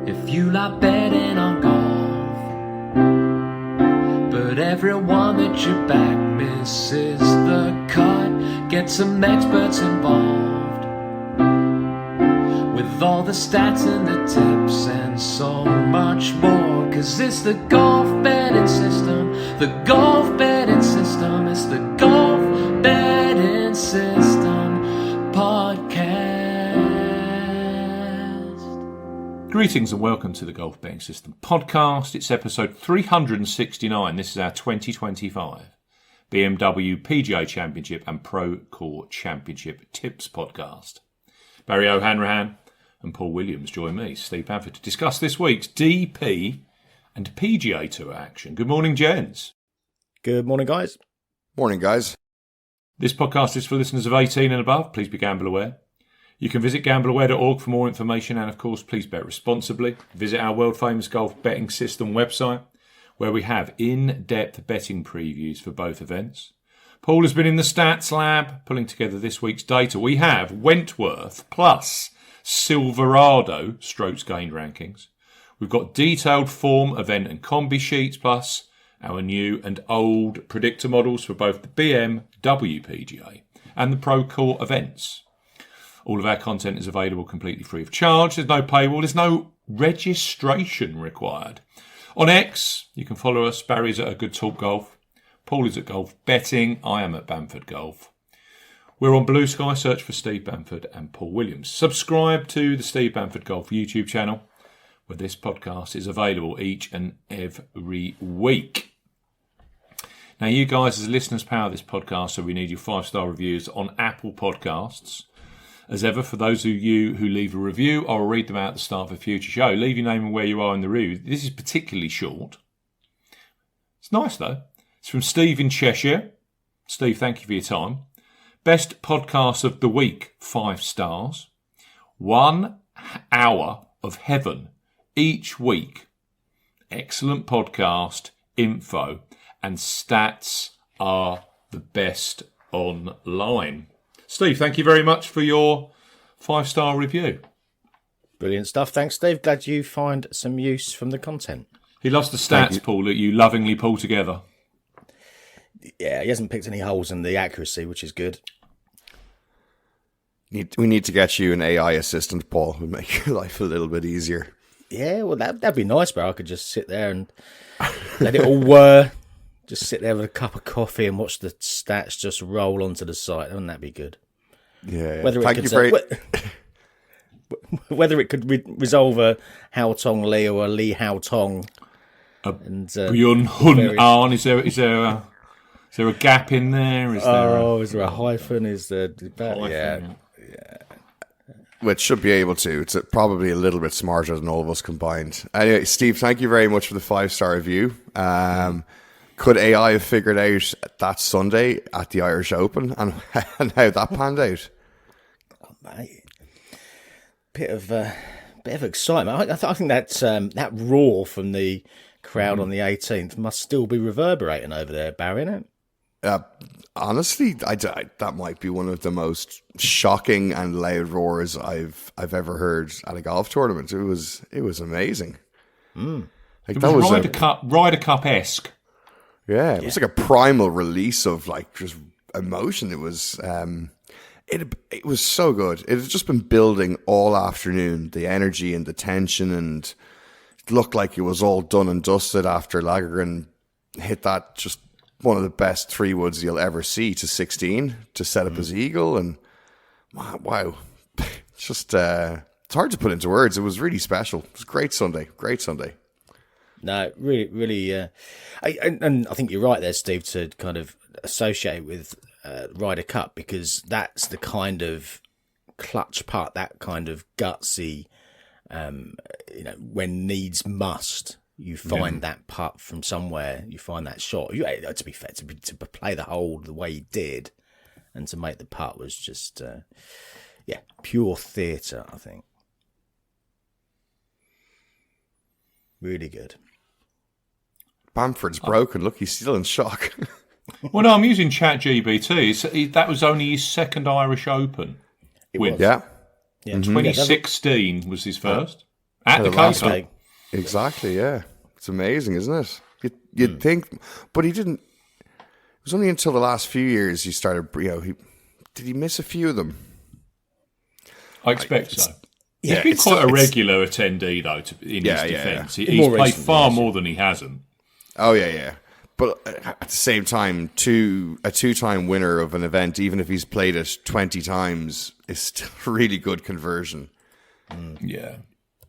if you like betting on golf. But everyone that you back misses the cut. Get some experts involved with all the stats and the tips and so much more. Cause it's the golf betting system, the golf betting system. It's the golf betting system podcast. Greetings and welcome to the Golf Betting System podcast. It's episode 369. This is our 2025 BMW PGA Championship and Procore Championship tips podcast. Barry O'Hanrahan and Paul Williams join me, Steve Bamford, to discuss this week's DP and PGA Tour action. Good morning, gents. Good morning, guys. Morning, guys. This podcast is for listeners of 18 and above. Please be gamble aware. You can visit gambleaware.org for more information, and of course, please bet responsibly. Visit our world-famous golf betting system website, where we have in-depth betting previews for both events. Paul has been in the stats lab pulling together this week's data. We have Wentworth plus Silverado strokes gained rankings. We've got detailed form, event and combi sheets, plus our new and old predictor models for both the BMW PGA and the Procore events. All of our content is available completely free of charge. There's no paywall. There's no registration required. On X, you can follow us. Barry's at A Good Talk Golf. Paul is at Golf Betting. I am at Bamford Golf. We're on Bluesky. Search for Steve Bamford and Paul Williams. Subscribe to the Steve Bamford Golf YouTube channel, where this podcast is available each and every week. Now, you guys, as listeners, power this podcast, so we need your 5-star reviews on Apple Podcasts. As ever, for those of you who leave a review, I'll read them out at the start of a future show. Leave your name and where you are in the review. This is particularly short. It's nice, though. It's from Steve in Cheshire. Steve, thank you for your time. Best podcast of the week, 5 stars. 1 hour of heaven each week. Excellent podcast, info, and stats are the best online. Steve, thank you very much for your 5-star review. Brilliant stuff. Thanks, Steve. Glad you find some use from the content. He loves the stats, Paul, that you lovingly pull together. Yeah, he hasn't picked any holes in the accuracy, which is good. We need to get you an AI assistant, Paul, who would make your life a little bit easier. Yeah, well, that'd be nice, bro. I could just sit there and let it all whir. Just sit there with a cup of coffee and watch the stats just roll onto the site. Wouldn't that be good? Yeah. Whether it could resolve a Hao Tong Lee or a Lee Hao Tong. Byun Hun An. Is there a gap in there? Is there a hyphen? Is there? Yeah. Which should be able to. It's probably a little bit smarter than all of us combined. Anyway, Steve, thank you very much for the 5-star review. Could AI have figured out that Sunday at the Irish Open and how that panned out? Oh, mate. Bit of excitement. I think that roar from the crowd on the 18th must still be reverberating over there, Barry, isn't it? Honestly, that might be one of the most shocking and loud roars I've ever heard at a golf tournament. It was amazing. Like it was Ryder Cup-esque. Yeah, it was like a primal release of like just emotion. It was it was so good. It had just been building all afternoon, the energy and the tension, and it looked like it was all done and dusted after Lagergren hit that just one of the best 3 woods you'll ever see to 16 to set up his eagle. And wow, just it's hard to put into words. It was really special. It was a great Sunday. No, really, and I think you're right there, Steve, to kind of associate with Ryder Cup, because that's the kind of clutch putt, that kind of gutsy, when needs must, you find that putt from somewhere, you find that shot. To be fair, to play the hole the way he did, and to make the putt was just, pure theatre, I think. Really good. Bamford's broken. Look, he's still in shock. Well, no, I'm using ChatGPT. That was only his second Irish Open win. Yeah. 2016 was his first. At the last Cape. day. Exactly, yeah. It's amazing, isn't it? You'd think, but he didn't. It was only until the last few years he started. Did he miss a few of them? I expect so. Yeah, He's been it's quite a still- regular attendee, though, in his defence. He's More played recently, far yes. more than he hasn't. Oh yeah. But at the same time, a two-time winner of an event, even if he's played it 20 times, is still really good conversion. Yeah.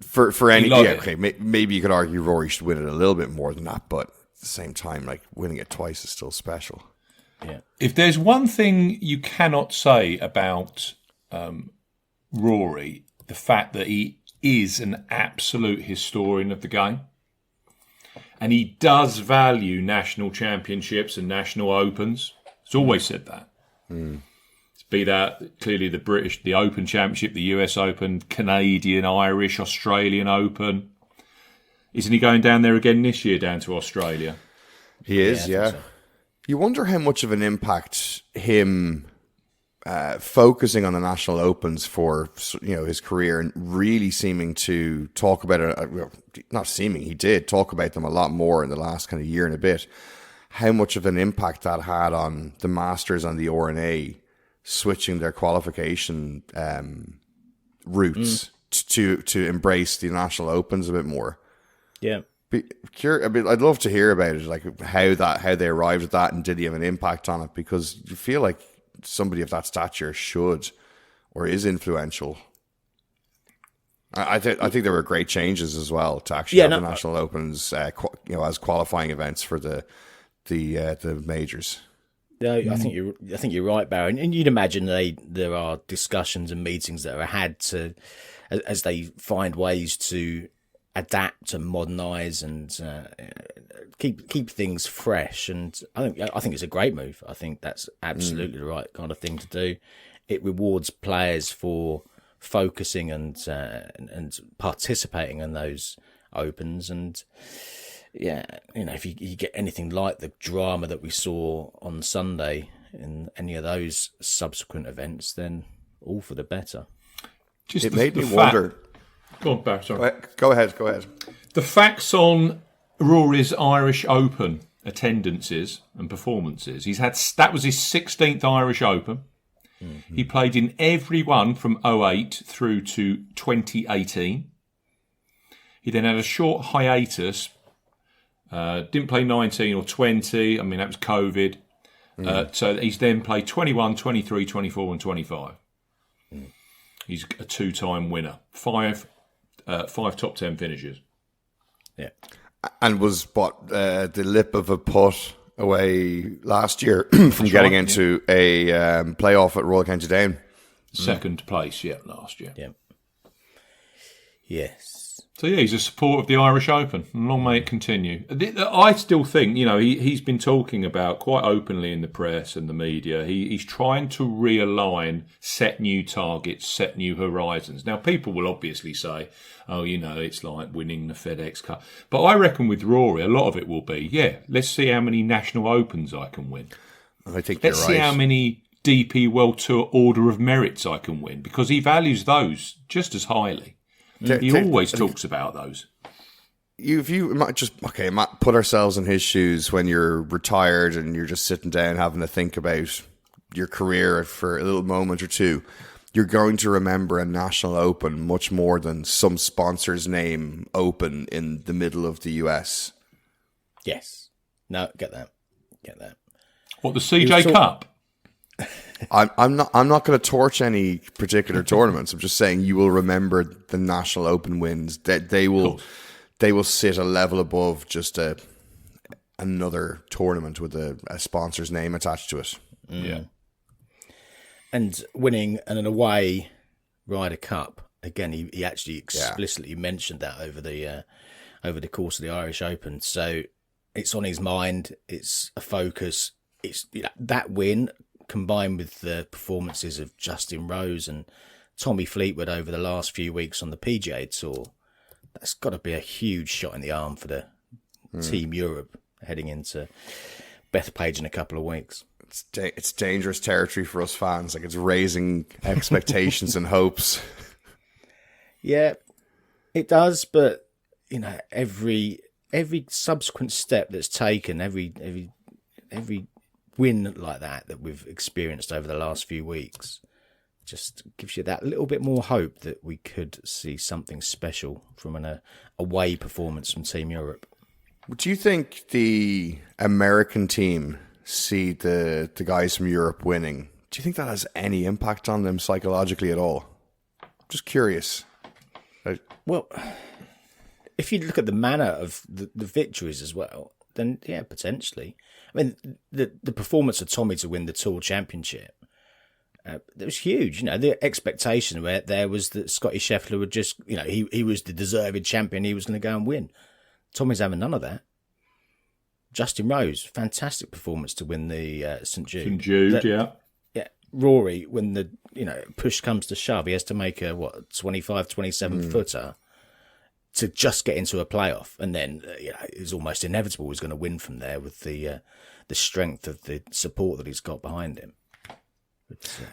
For any, love yeah, it. okay, maybe you could argue Rory should win it a little bit more than that, but at the same time, like winning it twice is still special. Yeah. If there's one thing you cannot say about Rory, the fact that he is an absolute historian of the game. And he does value national championships and national opens. He's always said that. Be that clearly the British, the Open Championship, the US Open, Canadian, Irish, Australian Open. Isn't he going down there again this year, down to Australia? He is, I think so. You wonder how much of an impact him focusing on the national opens for his career and really seeming to talk about it. Not seeming, he did talk about them a lot more in the last kind of year and a bit. How much of an impact that had on the Masters and the RNA switching their qualification routes to embrace the national opens a bit more. Yeah. I'd love to hear about it, like how they arrived at that, and did he have an impact on it? Because you feel like somebody of that stature should or is influential. I think there were great changes as well to actually have the national opens, as qualifying events for the majors. No, I think you're right, Barry. And you'd imagine there are discussions and meetings that are had to as they find ways to adapt and modernise and keep things fresh. And I think it's a great move. I think that's absolutely the right kind of thing to do. It rewards players for focusing and participating in those opens. And yeah, if you get anything like the drama that we saw on Sunday in any of those subsequent events, then all for the better. It made me wonder. Go on, Barry, sorry. Go ahead. The facts on Rory's Irish Open attendances and performances. That was his 16th Irish Open. Mm-hmm. He played in every one from 2008 through to 2018. He then had a short hiatus. Didn't play 19 or 20. I mean, that was COVID. So he's then played 21, 23, 24 and 25. He's a two-time winner. Five top 10 finishes. Yeah. And was the lip of a putt away last year from getting into a playoff at Royal County Down. Second place, last year. Yeah. Yes. So he's a supporter of the Irish Open. Long may it continue. I still think, he's been talking about quite openly in the press and the media. He's trying to realign, set new targets, set new horizons. Now, people will obviously say, it's like winning the FedEx Cup. But I reckon with Rory, a lot of it will be, let's see how many national opens I can win. I think let's you're see right. how many DP World Tour Order of Merits I can win, because he values those just as highly. He always talks about those. If you might put ourselves in his shoes when you're retired and you're just sitting down having to think about your career for a little moment or two, you're going to remember a national open much more than some sponsor's name open in the middle of the US. Yes. No, get that. What, the CJ Cup? I'm not going to torch any particular tournaments. I'm just saying you will remember the national open wins. That they will sit a level above just another tournament with a sponsor's name attached to it. Yeah. And winning an away Ryder Cup again, he actually explicitly mentioned that over the course of the Irish Open. So it's on his mind. It's a focus. It's that win, combined with the performances of Justin Rose and Tommy Fleetwood over the last few weeks on the PGA Tour, that's got to be a huge shot in the arm for the Team Europe heading into Bethpage in a couple of weeks. It's dangerous territory for us fans. Like, it's raising expectations and hopes. Yeah, It does, but every subsequent step that's taken, every win like that we've experienced over the last few weeks, just gives you that little bit more hope that we could see something special from an away performance from Team Europe. Do you think the American team see the guys from Europe winning? Do you think that has any impact on them psychologically at all? Just curious. Well, if you look at the manner of the victories as well, then yeah, potentially. I mean, the performance of Tommy to win the Tour Championship, it was huge. The expectation there was that Scotty Scheffler would just, he was the deserved champion. He was going to go and win. Tommy's having none of that. Justin Rose, fantastic performance to win the St. Jude. St. Jude, yeah. Yeah. Rory, when the push comes to shove, he has to make a 25, 27 footer to just get into a playoff, and then it's almost inevitable he's going to win from there with the strength of the support that he's got behind him.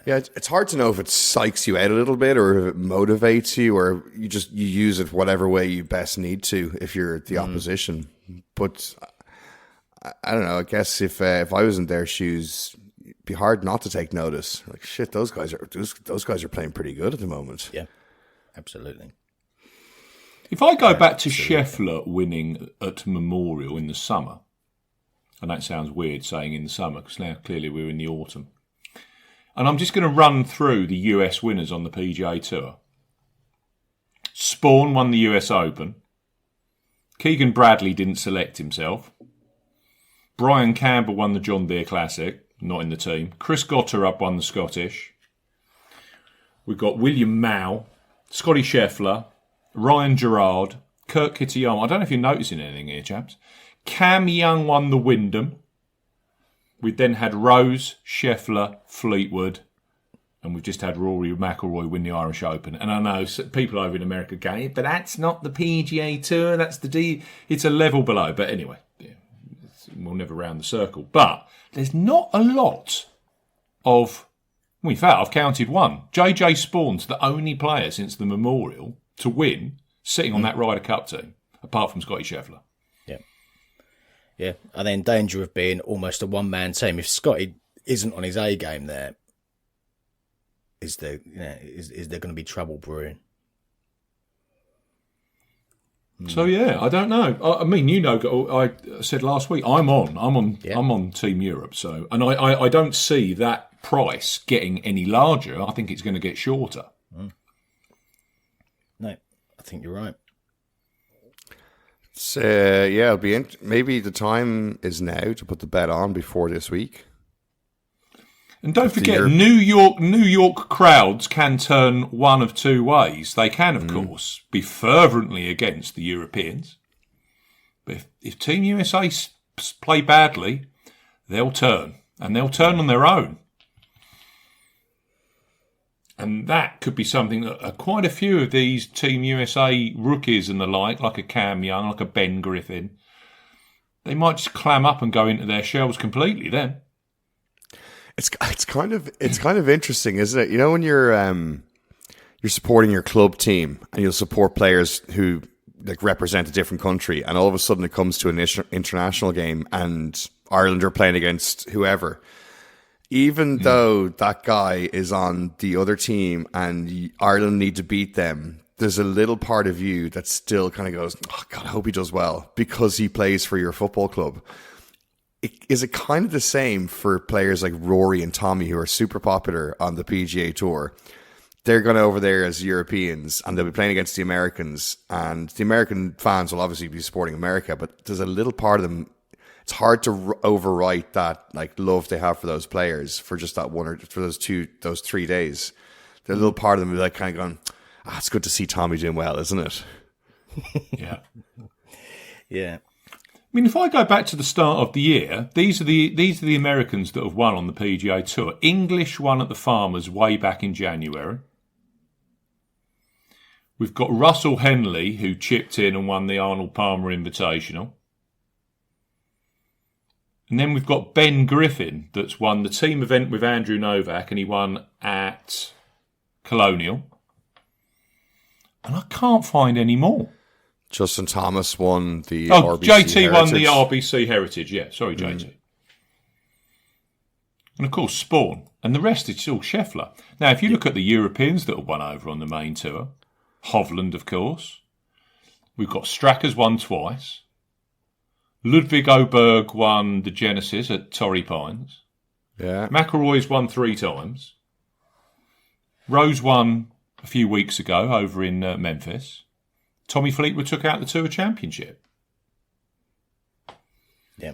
Yeah, it's hard to know if it psychs you out a little bit or if it motivates you, or you use it whatever way you best need to if you're the opposition. But I don't know. I guess if I was in their shoes, it'd be hard not to take notice. Like, shit, those guys are playing pretty good at the moment. Yeah, absolutely. If I go back to Scheffler winning at Memorial in the summer, and that sounds weird saying in the summer because now clearly we're in the autumn, and I'm just going to run through the US winners on the PGA Tour. Spawn won the US Open. Keegan Bradley didn't select himself. Brian Campbell won the John Deere Classic, not in the team. Chris Gotterup won the Scottish. We've got William Mao, Scotty Scheffler, Ryan Gerard, Kirk Kitayama. I don't know if you're noticing anything here, chaps. Cam Young won the Wyndham. We then had Rose, Scheffler, Fleetwood, and we've just had Rory McIlroy win the Irish Open. And I know people over in America going, but that's not the PGA Tour, that's it's a level below. But anyway, we'll never round the circle. But there's not a lot of, in fact, I've counted one. JJ Spawn's the only player since the Memorial to win sitting on that Ryder Cup team, apart from Scotty Scheffler. Yeah, and then danger of being almost a one-man team. If Scotty isn't on his A game there, is there going to be trouble brewing? So yeah, I don't know. I mean, I said last week I'm on Team Europe. So, and I don't see that price getting any larger. I think it's going to get shorter. No, I think you're right. So it'll be maybe the time is now to put the bet on before this week. And don't forget, New York crowds can turn one of two ways. They can, of course, be fervently against the Europeans. But if Team USA play badly, they'll turn. And they'll turn on their own. And that could be something that quite a few of these Team USA rookies and the like a Cam Young, like a Ben Griffin, they might just clam up and go into their shells completely then. It's kind of interesting, isn't it? When you're supporting your club team and you'll support players who represent a different country, and all of a sudden it comes to an international game and Ireland are playing against whoever. Even though that guy is on the other team and Ireland need to beat them, there's a little part of you that still kind of goes, oh God, I hope he does well because he plays for your football club. Is it kind of the same for players like Rory and Tommy who are super popular on the PGA Tour? They're going over there as Europeans and they'll be playing against the Americans, and the American fans will obviously be supporting America, but there's a little part of them. It's hard to overwrite that love they have for those players for just that one or for those 3 days. The little part of them is kind of going, it's good to see Tommy doing well, isn't it? Yeah. Yeah. I mean, if I go back to the start of the year, these are the Americans that have won on the PGA Tour. English won at the Farmers way back in January. We've got Russell Henley, who chipped in and won the Arnold Palmer Invitational. And then we've got Ben Griffin, that's won the team event with Andrew Novak, and he won at Colonial. And I can't find any more. Justin Thomas won the Oh, RBC JT won the Heritage. RBC Heritage. Yeah, sorry, JT. And of course, Spawn. And the rest is all Scheffler. Now, if you look at the Europeans that have won over on the main tour, Hovland, of course. We've got Stracker's won twice. Ludwig Oberg won the Genesis at Torrey Pines. Yeah. McIlroy's won 3 times. Rose won a few weeks ago over in Memphis. Tommy Fleetwood took out the Tour Championship. Yeah.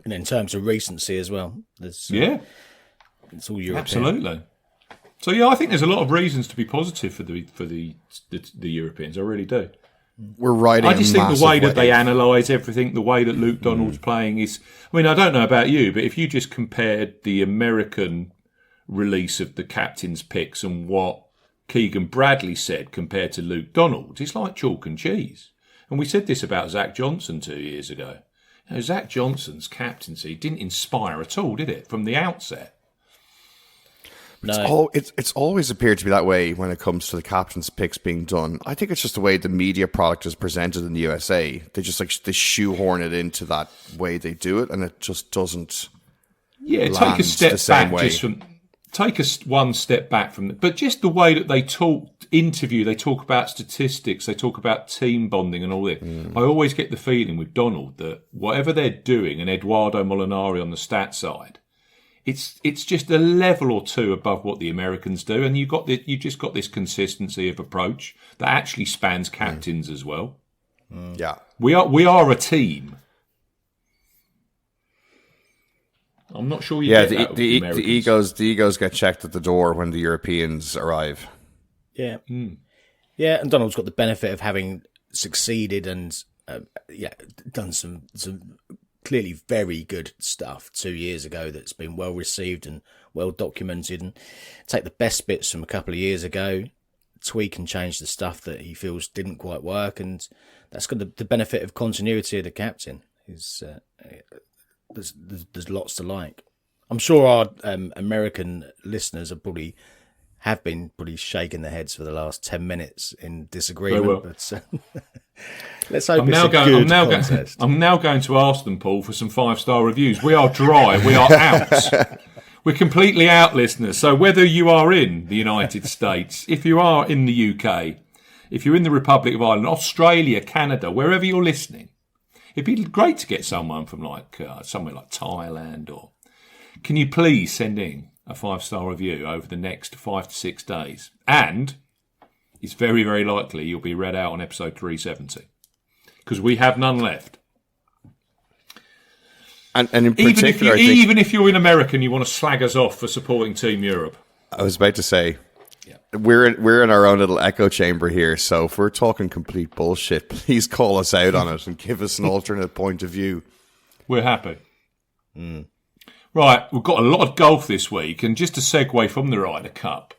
And in terms of recency as well, there's Yeah, it's all European. absolutely. So yeah, I think there's a lot of reasons to be positive for the Europeans. I really do. We're riding. I just think the massive way that they wave. analyse everything, the way that Luke Donald's playing is. I mean, I don't know about you, but if you just compared the American release of the captain's picks and what Keegan Bradley said compared to Luke Donald, it's like chalk and cheese. And we said this about Zach Johnson 2 years ago. You know, Zach Johnson's captaincy didn't inspire at all, did it, from the outset? No. It's always appeared to be that way when it comes to the captain's picks being done. I think it's just the way the media product is presented in the USA. They just they shoehorn it into that way they do it, and it just doesn't. Yeah, take a lands step the same back way. just from. Take one step back from it, but just the way that they interview, they talk about statistics, they talk about team bonding and all that. I always get the feeling with Donald that whatever they're doing, and Eduardo Molinari on the stat side, it's just a level or two above what the Americans do, and you just got this consistency of approach that actually spans captains as well. Yeah. We are a team. I'm not sure you Yeah, get that with the Americans. egos get checked at the door when the Europeans arrive. Yeah. Yeah, and Donald's got the benefit of having succeeded and done some clearly very good stuff 2 years ago that's been well received and well documented, and take the best bits from a couple of years ago, tweak and change the stuff that he feels didn't quite work, and that's got the benefit of continuity of the captain. There's lots to like. I'm sure our American listeners have been shaking their heads for the last 10 minutes in disagreement. But let's hope it's a good contest. I'm now going to ask them, Paul, for some 5-star reviews. We are dry. We are out. We're completely out, listeners. So whether you are in the United States, if you are in the UK, if you're in the Republic of Ireland, Australia, Canada, wherever you're listening, it'd be great to get someone from somewhere like Thailand, or can you please send in a 5-star review over the next 5 to 6 days? And it's very, very likely you'll be read out on episode 370 because we have none left. And in particular, even if you're in America and you want to slag us off for supporting Team Europe, I was about to say, we're in our own little echo chamber here. So if we're talking complete bullshit, please call us out on it and give us an alternate point of view. We're happy. Right, we've got a lot of golf this week, and just to segue from the Ryder Cup,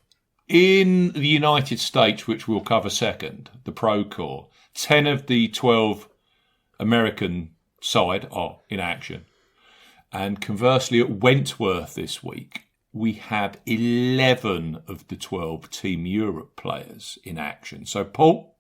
in the United States, which we'll cover second, the Procore, 10 of the 12 American side are in action. And conversely, at Wentworth this week, we have 11 of the 12 Team Europe players in action. So, Paul,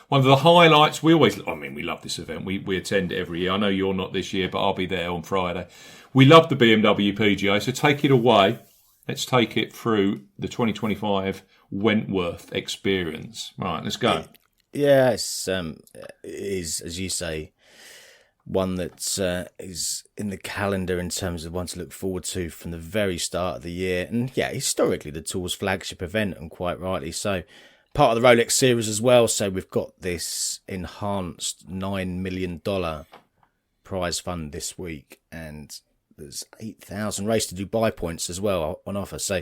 one of the highlights, we love this event. We attend it every year. I know you're not this year, but I'll be there on Friday. We love the BMW PGA, so take it away. Let's take it through the 2025 Wentworth experience. Right, let's go. Yeah, it is, as you say, one that is in the calendar in terms of one to look forward to from the very start of the year. And yeah, historically the Tour's flagship event, and quite rightly so. Part of the Rolex series as well, so we've got this enhanced $9 million prize fund this week, and there's 8,000 Race to Dubai points as well on offer. So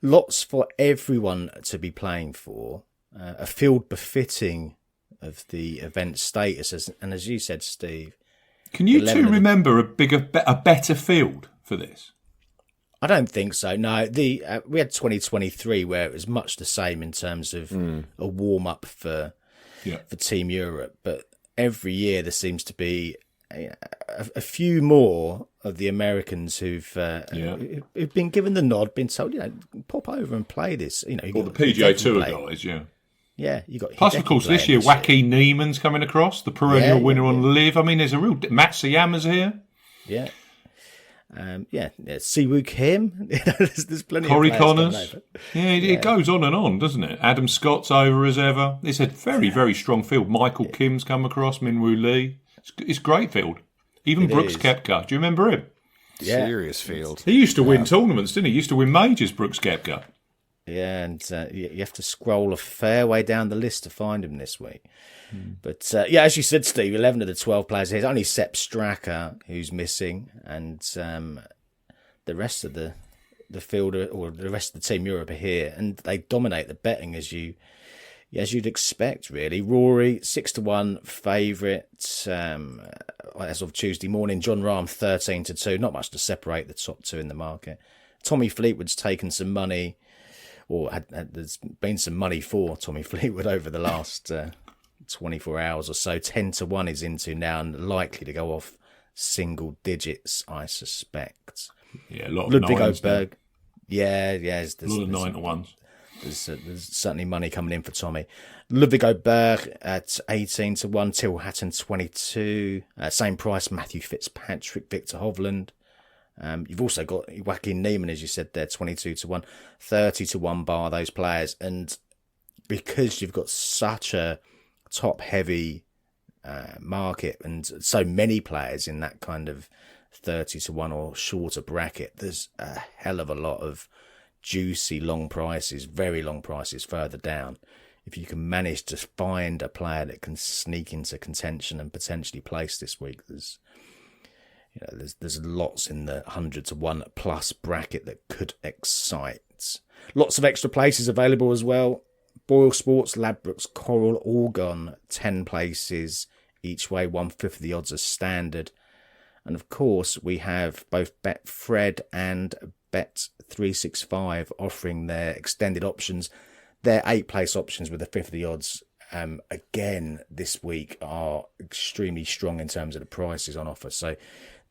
lots for everyone to be playing for. A field befitting of the event status, and as you said, Steve, can you two remember a better field for this? I don't think so. No, we had 2023 where it was much the same in terms of a warm up for Team Europe, but every year there seems to be a few more of the Americans who've been given the nod, been told, pop over and play this. Or the PGA Tour guys, Yeah, you got. Plus, of course, this year, Wacky Neiman's coming across, the perennial winner on Live. I mean, there's a real Matsuyama's here. Yeah. Siwoo Kim. There's plenty Corey of Connors. It goes on and on, doesn't it? Adam Scott's over as ever. It's a very, very strong field. Michael Kim's come across, Minwoo Lee. It's a great field. Even Brooks Koepka. Do you remember him? Yeah. Serious field. He used to win tournaments, didn't he? He used to win majors, Brooks Koepka. Yeah, and you have to scroll a fair way down the list to find him this week. But as you said, Steve, 11 of the 12 players here. It's only Sepp Straka who's missing, and the rest of the field or the rest of the Team Europe are here, and they dominate the betting as you'd expect, really. Rory 6-1 favourite as of Tuesday morning. John Rahm 13-2. Not much to separate the top two in the market. Tommy Fleetwood's taken some money, or there's been some money for Tommy Fleetwood over the last 24 hours or so. 10-1 is into now and likely to go off single digits, I suspect. Yeah, a lot of Ludwig nines. Oberg. Yeah. A lot of 9-1s. There's certainly money coming in for Tommy. Ludwig Oberg at 18-1. Till Hatton 22. Same price, Matthew Fitzpatrick, Victor Hovland. You've also got Joaquin Niemann, as you said there, 22-1, 30-1 bar those players. And because you've got such a top-heavy market and so many players in that kind of 30-1 or shorter bracket, there's a hell of a lot of juicy long prices, very long prices further down. If you can manage to find a player that can sneak into contention and potentially place this week, there's lots in the 100-1 plus bracket that could excite. Lots of extra places available as well. Boyle Sports, Ladbrokes, Coral, all gone 10 places each way, 1/5 of the odds are standard. And of course, we have both Betfred and Bet365 offering their extended options. Their 8-place options with a 1/5 of the odds, again, this week are extremely strong in terms of the prices on offer. So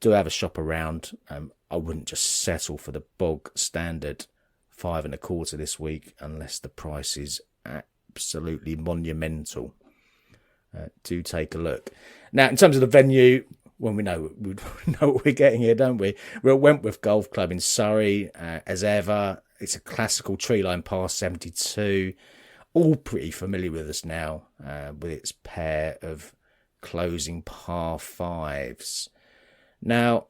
do have a shop around. I wouldn't just settle for the bog standard 5 1/4 this week unless the price is absolutely monumental. Do take a look. Now, in terms of the venue, well, we know what we're getting here, don't we? We're at Wentworth Golf Club in Surrey, as ever. It's a classical tree-line par 72. All pretty familiar with us now, with its pair of closing par 5s. Now,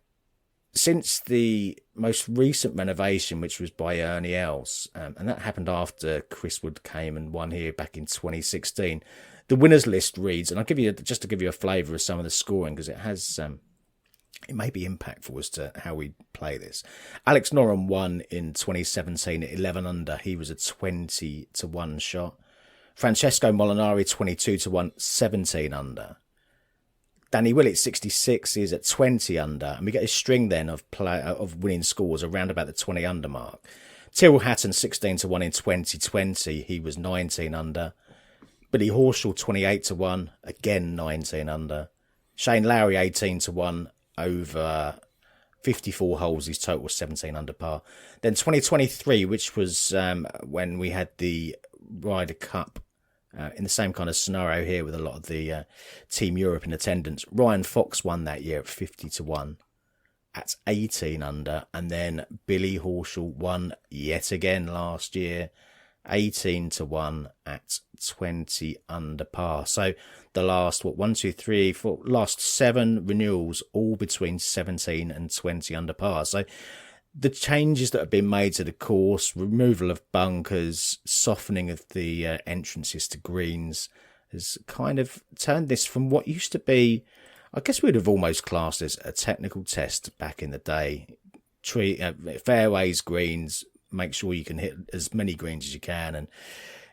since the most recent renovation, which was by Ernie Els, and that happened after Chris Wood came and won here back in 2016, the winners list reads, and I'll give you just to give you a flavour of some of the scoring because it has it may be impactful as to how we play this. Alex Noren won in 2017 at 11 under. He was a 20-1 shot. Francesco Molinari 22-1, 17 under. Danny Willett 66 is at 20 under, and we get a string then of winning scores around about the 20 under mark. Tyrrell Hatton 16-1 in 2020. He was 19 under. Billy Horschel 28-1, again 19 under. Shane Lowry 18-1 over 54 holes. His total was 17 under par. Then 2023, which was when we had the Ryder Cup in the same kind of scenario here with a lot of the Team Europe in attendance. Ryan Fox won that year at 50-1 at 18 under. And then Billy Horschel won yet again last year, 18-1 at 20 under par. So the last, last 7 renewals, all between 17 and 20 under par. So the changes that have been made to the course, removal of bunkers, softening of the entrances to greens, has kind of turned this from what used to be, I guess we'd have almost classed as a technical test back in the day. Fairways, greens, make sure you can hit as many greens as you can. And,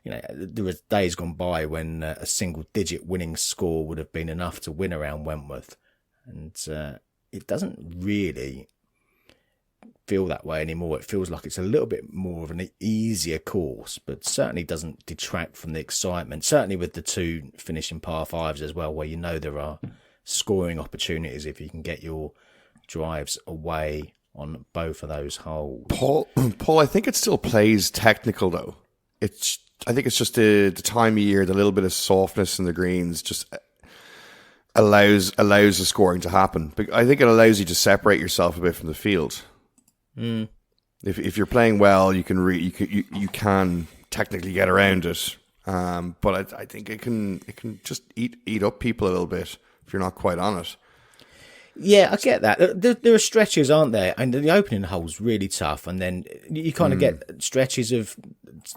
you know, there were days gone by when a single-digit winning score would have been enough to win around Wentworth. And it doesn't really feel that way anymore. It feels like it's a little bit more of an easier course, but certainly doesn't detract from the excitement. Certainly with the 2 finishing par 5s as well, where you know there are scoring opportunities if you can get your drives away on both of those holes. Paul, I think it still plays technical though. It's I think it's just the time of year, the little bit of softness in the greens just allows the scoring to happen. But I think it allows you to separate yourself a bit from the field. If you're playing well, you can technically get around it. But I think it can just eat up people a little bit if you're not quite on it. Yeah, I get that. There are stretches, aren't there? And the opening hole's really tough, and then you kind of get stretches of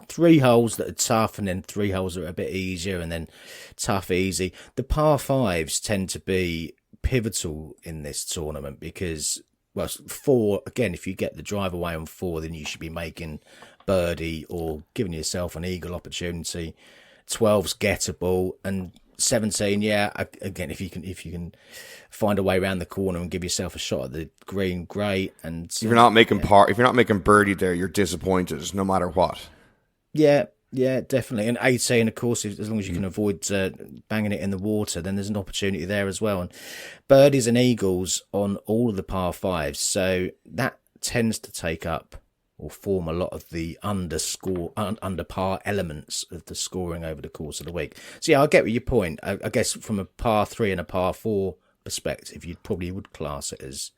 3 holes that are tough, and then 3 holes that are a bit easier, and then tough, easy. The par 5s tend to be pivotal in this tournament because, well, 4, again, if you get the drive away on 4, then you should be making birdie or giving yourself an eagle opportunity. 12's gettable, and 17, yeah, again, if you can find a way around the corner and give yourself a shot at the green, great. And if you're not making birdie there, you're disappointed no matter what. Yeah, definitely. And 18, of course, as long as you can avoid banging it in the water, then there's an opportunity there as well. And birdies and eagles on all of the par 5s, so that tends to take up or form a lot of the under par elements of the scoring over the course of the week. So yeah, I get your point. I guess from a par 3 and a par 4 perspective, you probably would class it as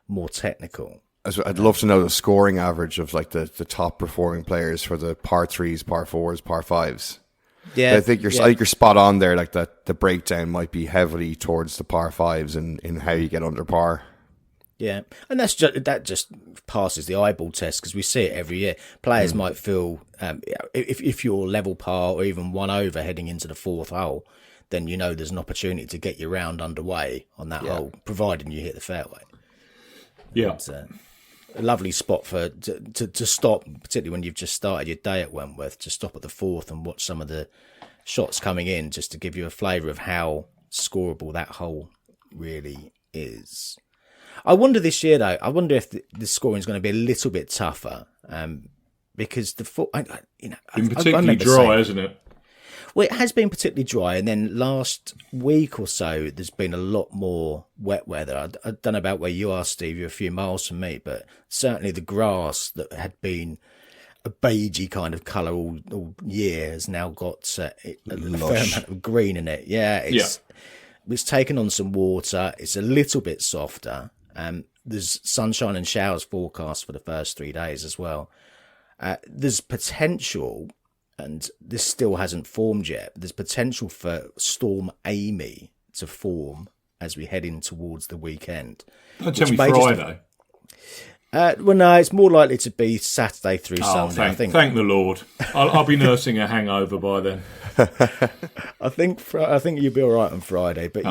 more technical. I'd love to know the scoring average of like the top performing players for the par 3s, par 4s, par 5s. Yeah, I think you're spot on there. Like that, the breakdown might be heavily towards the par 5s in how you get under par. Yeah, and that just passes the eyeball test because we see it every year. Players might feel if you're level par or even 1 over heading into the 4th hole, then you know there's an opportunity to get your round underway on that hole, providing you hit the fairway. Yeah, it's a lovely spot to stop, particularly when you've just started your day at Wentworth. To stop at the 4th and watch some of the shots coming in, just to give you a flavour of how scoreable that hole really is. I wonder this year, though. I wonder if the scoring is going to be a little bit tougher, because been particularly dry, hasn't it? Well, it has been particularly dry, and then last week or so, there's been a lot more wet weather. I don't know about where you are, Steve. You're a few miles from me, but certainly the grass that had been a beigey kind of colour all year has now got a fair amount of green in it. Yeah, it's taken on some water. It's a little bit softer. There's sunshine and showers forecast for the first 3 days as well. There's potential, and this still hasn't formed yet, but there's potential for Storm Amy to form as we head in towards the weekend. Don't tell me Friday. Well, no, it's more likely to be Saturday through Sunday. Thank the Lord. I'll be nursing a hangover by then. I think you'll be all right on Friday, but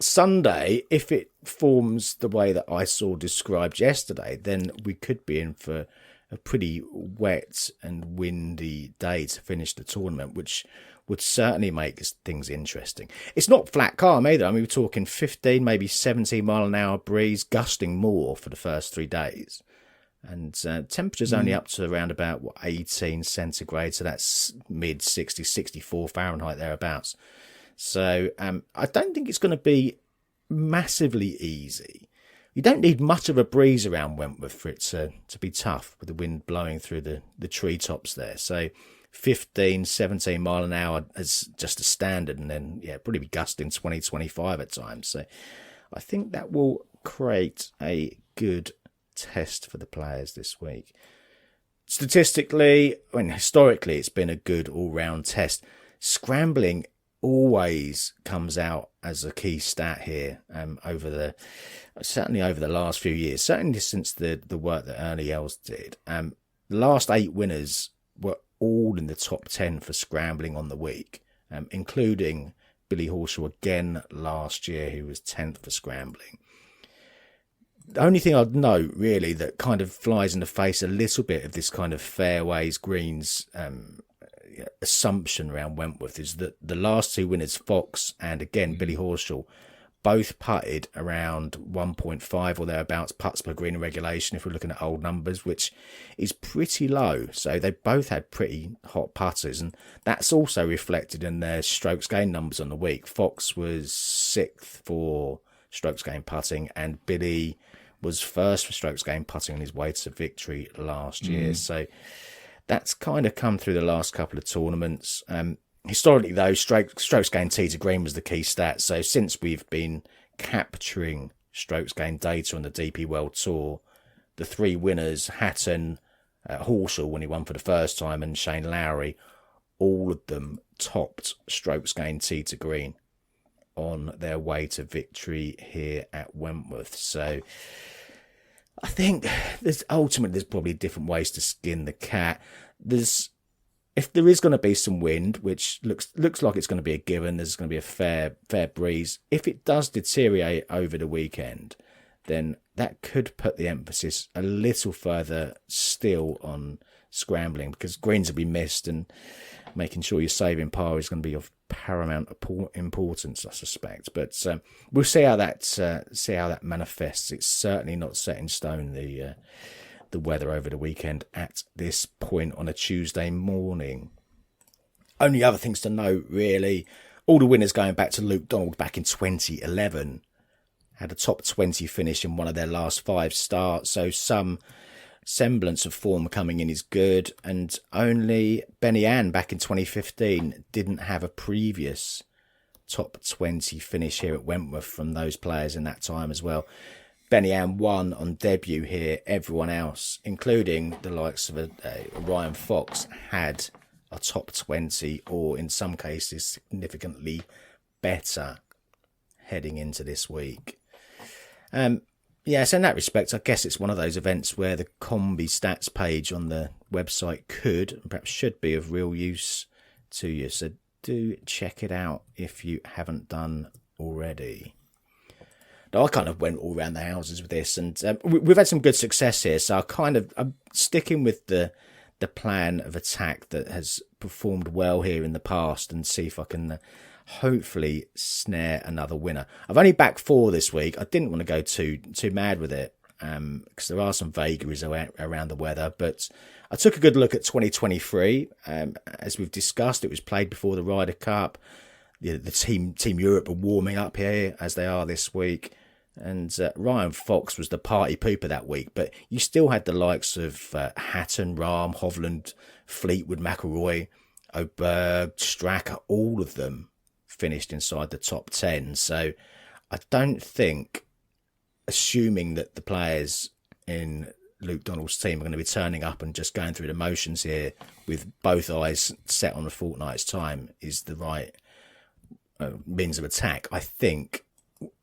Sunday, if it forms the way that I saw described yesterday, then we could be in for a pretty wet and windy day to finish the tournament, which would certainly make things interesting. It's not flat calm either. I mean, we're talking 15, maybe 17 mile an hour breeze, gusting more for the first 3 days. And temperature's only up to around about 18 centigrade, so that's mid 60, 64 Fahrenheit thereabouts. So I don't think it's going to be massively easy. You don't need much of a breeze around Wentworth for it to be tough with the wind blowing through the treetops there. So 15, 17 mile an hour as just a standard, and then probably be gusting 20, 25 at times. So I think that will create a good test for the players this week. Statistically, historically, it's been a good all-round test. Scrambling always comes out as a key stat here certainly over the last few years, certainly since the work that Ernie Els did. The last 8 winners were all in the top 10 for scrambling on the week, including Billy Horschel again last year, who was 10th for scrambling. The only thing I'd note, really, that kind of flies in the face a little bit of this kind of fairways, greens assumption around Wentworth is that the last 2 winners, Fox and again Billy Horschel, both putted around 1.5 or thereabouts putts per green in regulation, if we're looking at old numbers, which is pretty low. So they both had pretty hot putters, and that's also reflected in their strokes gained numbers on the week. Fox was 6th for strokes gained putting, and Billy was 1st for strokes gained putting on his way to victory last year. So That's kind of come through the last couple of tournaments. Historically, though, strokes gained tee to green was the key stat. So since we've been capturing strokes gained data on the DP World Tour, the three winners, Hatton, Horsell when he won for the first time, and Shane Lowry, all of them topped strokes gained tee to green on their way to victory here at Wentworth. So I think there's probably different ways to skin the cat. If there is going to be some wind, which looks like it's going to be a given, there's going to be a fair breeze. If it does deteriorate over the weekend, then that could put the emphasis a little further still on scrambling, because greens will be missed, and making sure you're saving par is going to be of paramount importance, I suspect. But we'll see how that manifests. It's certainly not set in stone, the weather over the weekend at this point on a Tuesday morning. Only other things to note, really, all the winners going back to Luke Donald back in 2011 had a top 20 finish in one of their last 5 starts, so some semblance of form coming in is good. And only Benny Ann back in 2015 didn't have a previous top 20 finish here at Wentworth from those players in that time as well. Benny Ann won on debut here. Everyone else, including the likes of Ryan Fox, had a top 20, or in some cases significantly better heading into this week. So in that respect, I guess it's one of those events where the Combi stats page on the website could and perhaps should be of real use to you. So do check it out if you haven't done already. Now, I kind of went all around the houses with this, and we've had some good success here. So I'm sticking with the plan of attack that has performed well here in the past, and see if I can hopefully snare another winner. I've only backed 4 this week. I didn't want to go too mad with it, because there are some vagaries around the weather. But I took a good look at 2023. As we've discussed, it was played before the Ryder Cup. The Team Europe are warming up here, as they are this week. And Ryan Fox was the party pooper that week. But you still had the likes of Hatton, Rahm, Hovland, Fleetwood, McIlroy, Oberg, Stracker, all of them finished inside the top 10. So I don't think, assuming that the players in Luke Donald's team are going to be turning up and just going through the motions here with both eyes set on a fortnight's time, is the right means of attack. I think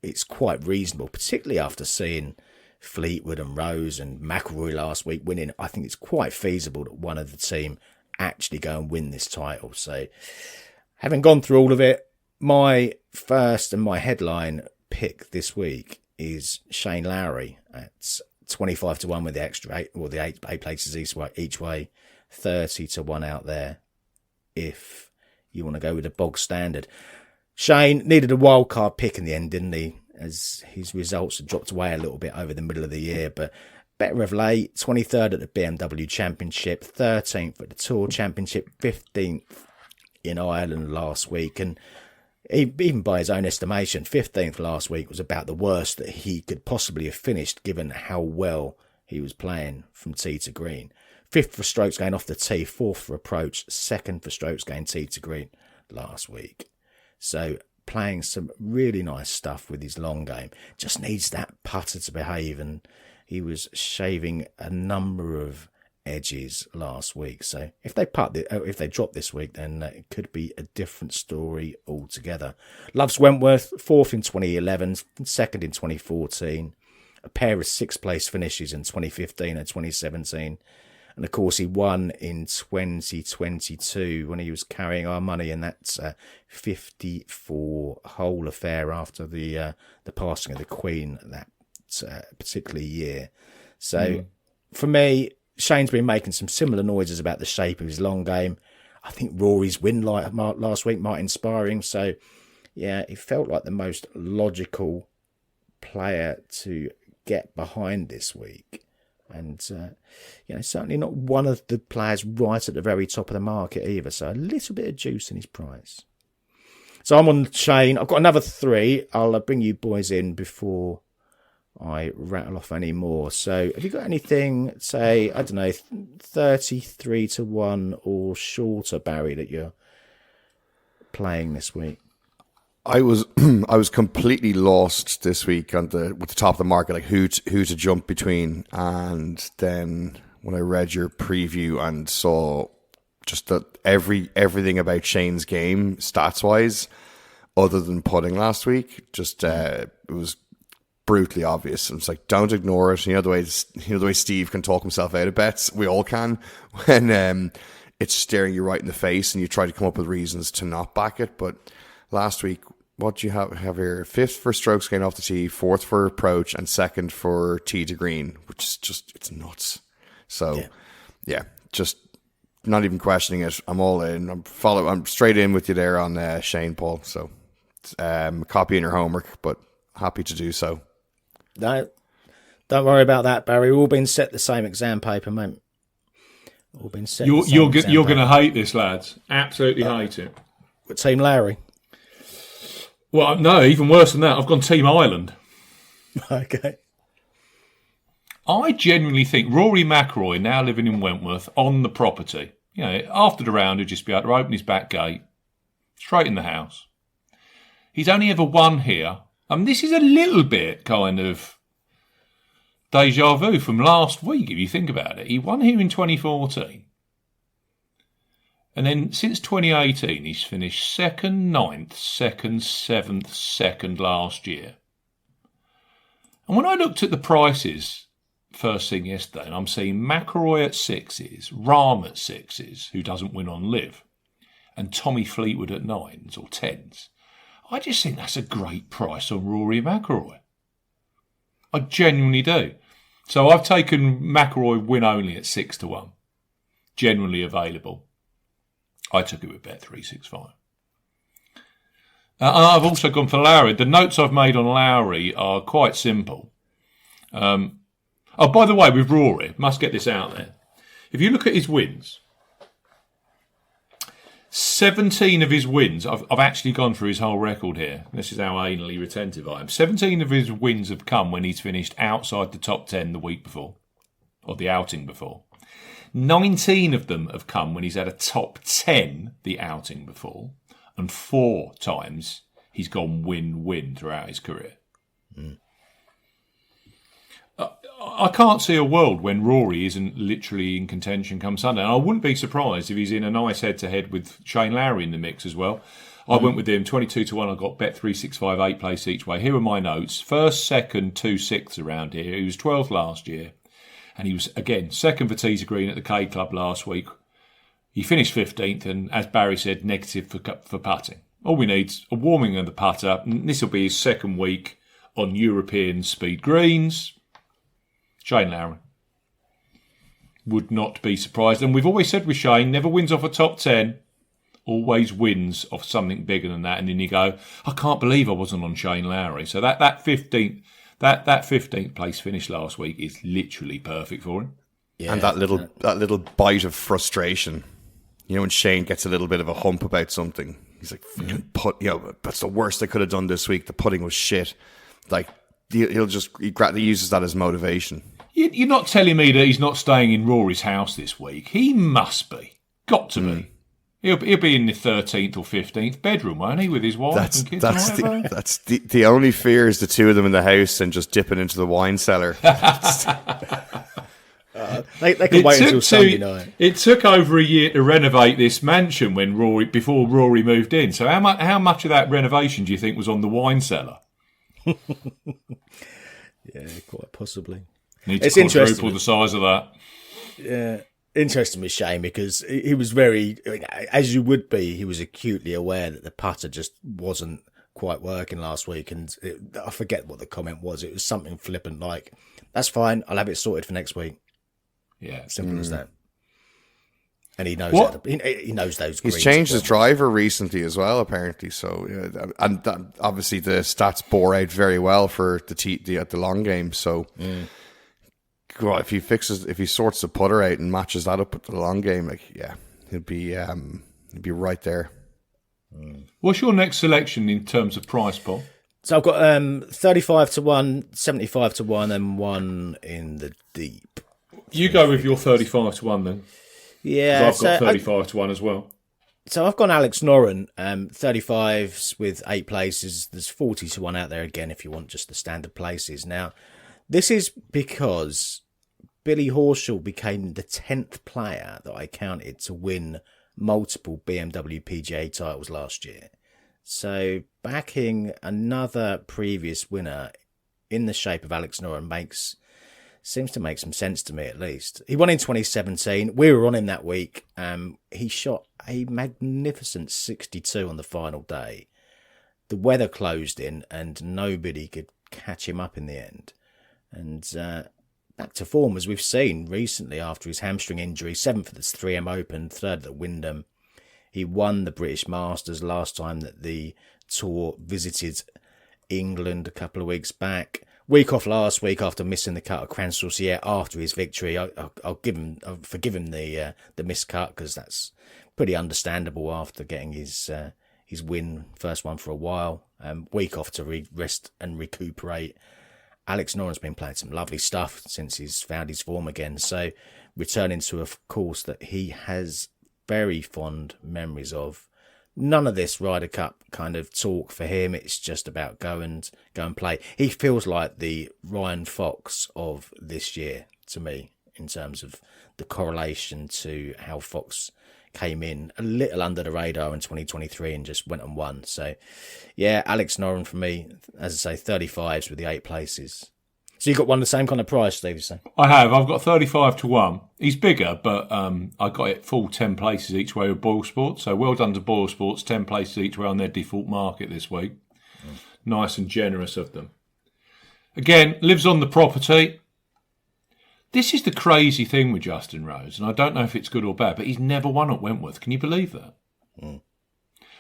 it's quite reasonable, particularly after seeing Fleetwood and Rose and McIlroy last week winning. I think it's quite feasible that one of the team actually go and win this title. So having gone through all of it, my first and my headline pick this week is Shane Lowry at 25 to 1 with the extra 8, or the 8 places each way, 30 to 1 out there if you want to go with a bog standard. Shane needed a wild card pick in the end, didn't he? As his results had dropped away a little bit over the middle of the year, but better of late. 23rd at the BMW Championship, 13th at the Tour Championship, 15th in Ireland last week, and even by his own estimation, 15th last week was about the worst that he could possibly have finished, given how well he was playing from tee to green. 5th for strokes gained off the tee, 4th for approach, 2nd for strokes gained tee to green last week. So playing some really nice stuff with his long game. Just needs that putter to behave, and he was shaving a number of edges last week. So if they drop this week, then it could be a different story altogether. Loves Wentworth, 4th in 2011, 2nd in 2014, a pair of 6th place finishes in 2015 and 2017. And of course, he won in 2022 when he was carrying our money in that 54-hole affair after the passing of the Queen that particular year. So for me, Shane's been making some similar noises about the shape of his long game. I think Rory's win last week might inspire him. So yeah, it felt like the most logical player to get behind this week. And, certainly not one of the players right at the very top of the market either. So a little bit of juice in his price. So I'm on Shane. I've got another 3. I'll bring you boys in before I rattle off any more. So have you got anything, say, I don't know, 33 to 1 or shorter, Barry, that you're playing this week? I was I was completely lost this week with the top of the market, like who to jump between, and then when I read your preview and saw just that everything about Shane's game stats wise, other than putting last week, just it was brutally obvious. It's like, don't ignore it. You know the way Steve can talk himself out of bets. We all can when it's staring you right in the face and you try to come up with reasons to not back it. But last week, what do you have here? 5th for strokes gained off the tee, 4th for approach, and 2nd for tee to green, which is just, it's nuts. So, yeah, just not even questioning it. I'm all in. I'm straight in with you there on Shane, Paul. So, copying your homework, but happy to do so. No, don't worry about that, Barry. We've all been set the same exam paper, mate. All been set. You're going to hate this, lads. Absolutely hate it. With Team Larry. Well, no, even worse than that. I've gone Team Ireland. Okay. I genuinely think Rory McIlroy, now living in Wentworth, on the property, you know, after the round, he'll just be able to open his back gate, straight in the house. He's only ever won here. This is a little bit kind of deja vu from last week, if you think about it. He won here in 2014. And then since 2018, he's finished 2nd, 9th, 2nd, 7th, 2nd last year. And when I looked at the prices first thing yesterday, and I'm seeing McIlroy at 6s, Rahm at 6s, who doesn't win on live, and Tommy Fleetwood at 9s or 10s, I just think that's a great price on Rory McIlroy. I genuinely do. So I've taken McIlroy win only at 6 to 1, generally available. I took it with Bet365. I've also gone for Lowry. The notes I've made on Lowry are quite simple. By the way, with Rory, must get this out there. If you look at his wins, 17 of his wins, I've actually gone through his whole record here. This is how anally retentive I am. 17 of his wins have come when he's finished outside the top 10 the week before, or the outing before. 19 of them have come when he's had a top 10 the outing before, and 4 times he's gone win-win throughout his career. I can't see a world when Rory isn't literally in contention come Sunday. And I wouldn't be surprised if he's in a nice head-to-head with Shane Lowry in the mix as well. I went with him 22 to 1. I got Bet365 8 place each way. Here are my notes. 1st, 2nd, 2 6th around here. He was 12th last year. And he was, again, 2nd for tee to green at the K Club last week. He finished 15th and, as Barry said, negative for putting. All we need's a warming of the putter. And this will be his 2nd week on European speed greens. Shane Lowry. Would not be surprised. And we've always said with Shane, never wins off a top 10. Always wins off something bigger than that. And then you go, I can't believe I wasn't on Shane Lowry. So that 15th... That 15th place finish last week is literally perfect for him. Yeah, and that little bite of frustration, you know, when Shane gets a little bit of a hump about something, he's like, that's the worst I could have done this week. The putting was shit. Like he uses that as motivation. You're not telling me that he's not staying in Rory's house this week. He must be. Got to be. He'll be in the 13th or 15th bedroom, won't he, with his wife and kids? That's the only fear is the two of them in the house and just dipping into the wine cellar. They can wait until Sunday night. It took over a year to renovate this mansion before Rory moved in. So how much of that renovation do you think was on the wine cellar? Yeah, quite possibly. It's quadruple the size of that. Yeah. Interesting with Shane because he was very, as you would be, he was acutely aware that the putter just wasn't quite working last week. And I forget what the comment was. It was something flippant like, that's fine, I'll have it sorted for next week. Yeah. Simple as that. And he knows he knows those greens. He's changed his driver recently as well, apparently. So, and obviously the stats bore out very well for the long game. So, well, if he sorts the putter out and matches that up with the long game, he'll be right there. What's your next selection in terms of price, Paul? So I've got 35 to 1, 75 to 1, and 1 in the deep. You go with your 35 to 1 then. Yeah. I've got 35 to 1 as well. So I've gone Alex Noren, 35s with 8 places. There's 40 to 1 out there again if you want just the standard places. Now, this is because Billy Horschel became the 10th player that I counted to win multiple BMW PGA titles last year. So backing another previous winner in the shape of Alex Noren seems to make some sense to me, at least. He won in 2017. We were on him that week. He shot a magnificent 62 on the final day. The weather closed in and nobody could catch him up in the end. And back to form, as we've seen recently after his hamstring injury. 7th at the 3M Open, 3rd at the Wyndham. He won the British Masters last time that the tour visited England a couple of weeks back. Week off last week after missing the cut at Cranshaw after his victory. I'll forgive him the miscut, because that's pretty understandable after getting his win, first one for a while. Week off to rest and recuperate. Alex Noren's been playing some lovely stuff since he's found his form again. So returning to a course that he has very fond memories of. None of this Ryder Cup kind of talk for him. It's just about go and play. He feels like the Ryan Fox of this year to me, in terms of the correlation to how Fox came in a little under the radar in 2023 and just went and won. So, yeah, Alex Noren for me, as I say, 35s with the 8 places. So you got one of the same kind of price, Steve, you say? I have. I've got 35 to 1. He's bigger, but I got it full 10 places each way with Boyle Sports. So well done to Boyle Sports, 10 places each way on their default market this week. Nice and generous of them. Again, lives on the property. This is the crazy thing with Justin Rose, and I don't know if it's good or bad, but he's never won at Wentworth. Can you believe that?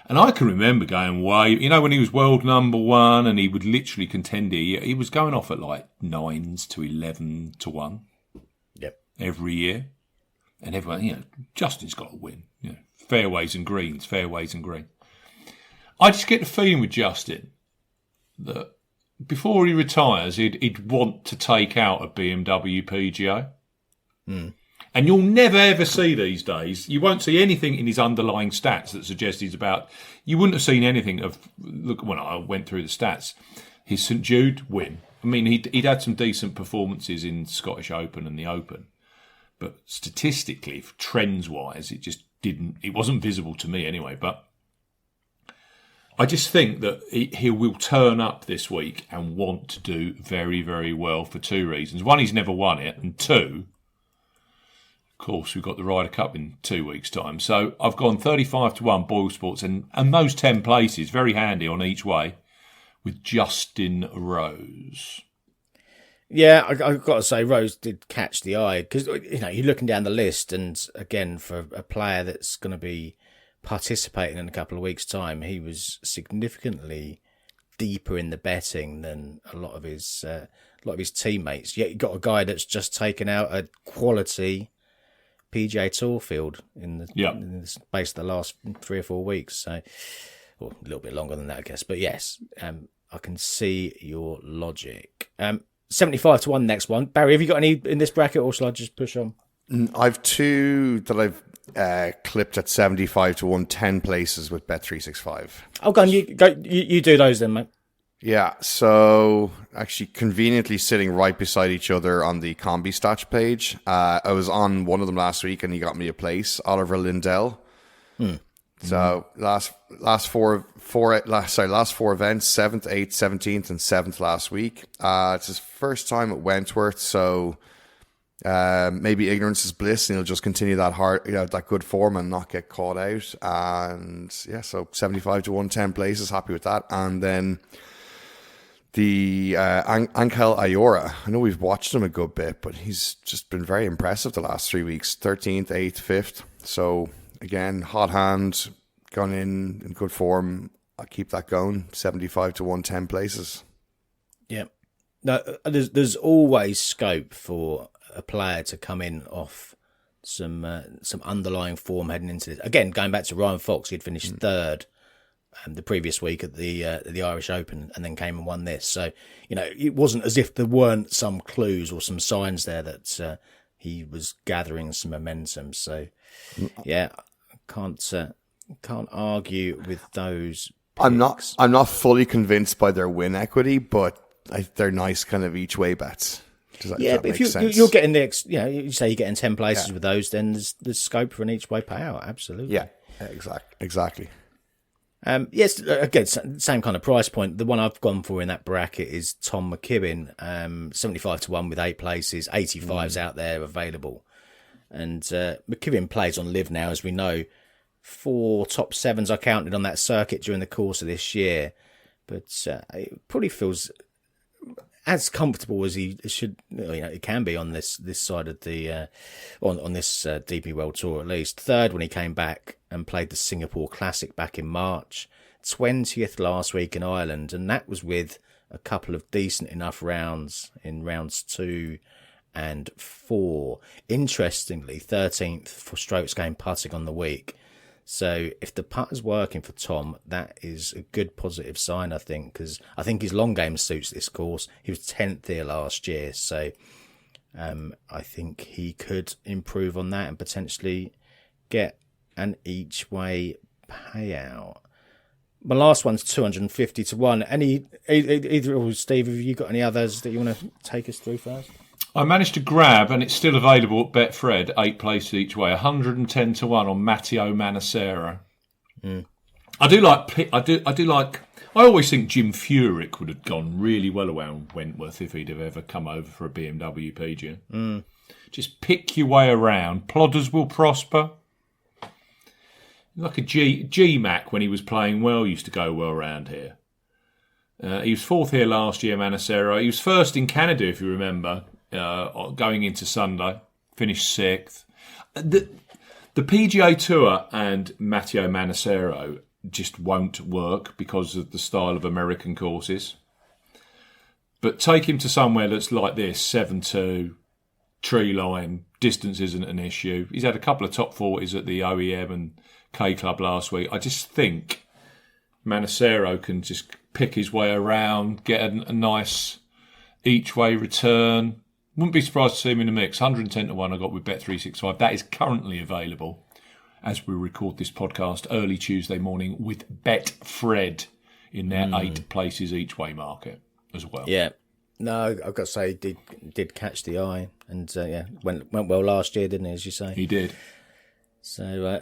And I can remember going way, when he was world number 1 and he would literally contend here, he was going off at like 9s to 11 to 1. Yep. Every year. And everyone, Justin's got to win. Fairways and greens, fairways and green. I just get the feeling with Justin that before he retires, he'd want to take out a BMW PGA. And you'll never, ever see these days, you won't see anything in his underlying stats that suggests he's about, you wouldn't have seen anything of, look, when I went through the stats, his St Jude win. I mean, he'd had some decent performances in Scottish Open and the Open. But statistically, trends-wise, it wasn't visible to me anyway. But I just think that he will turn up this week and want to do very, very well for 2 reasons. One, he's never won it. And 2, of course, we've got the Ryder Cup in 2 weeks' time. So I've gone 35 to 1 Boyle Sports and those 10 places, very handy on each way, with Justin Rose. Yeah, I've got to say, Rose did catch the eye because, you're looking down the list, and again, for a player that's going to be participating in a couple of weeks' time, he was significantly deeper in the betting than a lot of his teammates. Yet you got a guy that's just taken out a quality PGA Tour field in the space of the last 3 or 4 weeks. So, well, a little bit longer than that, I guess. But yes, I can see your logic. 75 to 1 next one. Barry, have you got any in this bracket, or shall I just push on? I've 2 that I've clipped at 75 to 1, 10 places with Bet365. Oh, go on, you do those then, mate. Yeah, so actually conveniently sitting right beside each other on the Combi Stats page. I was on one of them last week and he got me a place, Oliver Lindell. So last four events, 7th, 8th, 17th, and 7th last week. It's his first time at Wentworth, so maybe ignorance is bliss, and he'll just continue that good form and not get caught out. And yeah, so 75 to 1, 10 places, happy with that. And then the Angel Ayora, I know we've watched him a good bit, but he's just been very impressive the last 3 weeks. 13th, 8th, 5th. So again, hot hand, gone in good form. I'll keep that going. 75 to 1, 10 places. Yeah. No, there's always scope for a player to come in off some underlying form heading into this. Again, going back to Ryan Fox, he'd finished 3rd the previous week at the Irish Open, and then came and won this. So, it wasn't as if there weren't some clues or some signs there that he was gathering some momentum. So, yeah, can't argue with those picks. I'm not fully convinced by their win equity, but they're nice kind of each way bets. But if you're getting you say you're getting 10 places with those, then there's scope for an each way payout. Absolutely. Yeah, exactly. Yes, again, same kind of price point. The one I've gone for in that bracket is Tom McKibben, 75-1 with 8 places, 85's out there available. And McKibben plays on live now, as we know. 4 top 7s I counted on that circuit during the course of this year. But it probably feels as comfortable as he should, it can be on this side of the on this DP World Tour, at least. 3rd when he came back and played the Singapore Classic back in March. 20th last week in Ireland, and that was with a couple of decent enough rounds in rounds 2 and 4. Interestingly, 13th for strokes gained putting on the week. So if the putt is working for Tom, that is a good positive sign, I think, because I think his long game suits this course. He was 10th here last year, so I think he could improve on that and potentially get an each way payout. My last one's 250-1. Either or, Steve, have you got any others that you want to take us through first? I managed to grab, and it's still available at Betfred, 8 places each way, 110-1 on Matteo Manassero. I do like. I always think Jim Furyk would have gone really well around Wentworth if he'd have ever come over for a BMW PGA. Just pick your way around. Plodders will prosper. Like a G-Mac when he was playing well used to go well around here. He was 4th here last year, Manassero. He was 1st in Canada, if you remember. Going into Sunday, finished 6th. The PGA Tour and Matteo Manassero just won't work because of the style of American courses. But take him to somewhere that's like this, 7-2, tree line, distance isn't an issue. He's had a couple of top 40s at the OEM and K Club last week. I just think Manassero can just pick his way around, get a nice each way return. Wouldn't be surprised to see him in the mix. 110-1 I got with Bet365. That is currently available as we record this podcast early Tuesday morning with Betfred in their 8 places each way market as well. Yeah. No, I've got to say, did catch the eye, and went well last year, didn't he? As you say, he did. So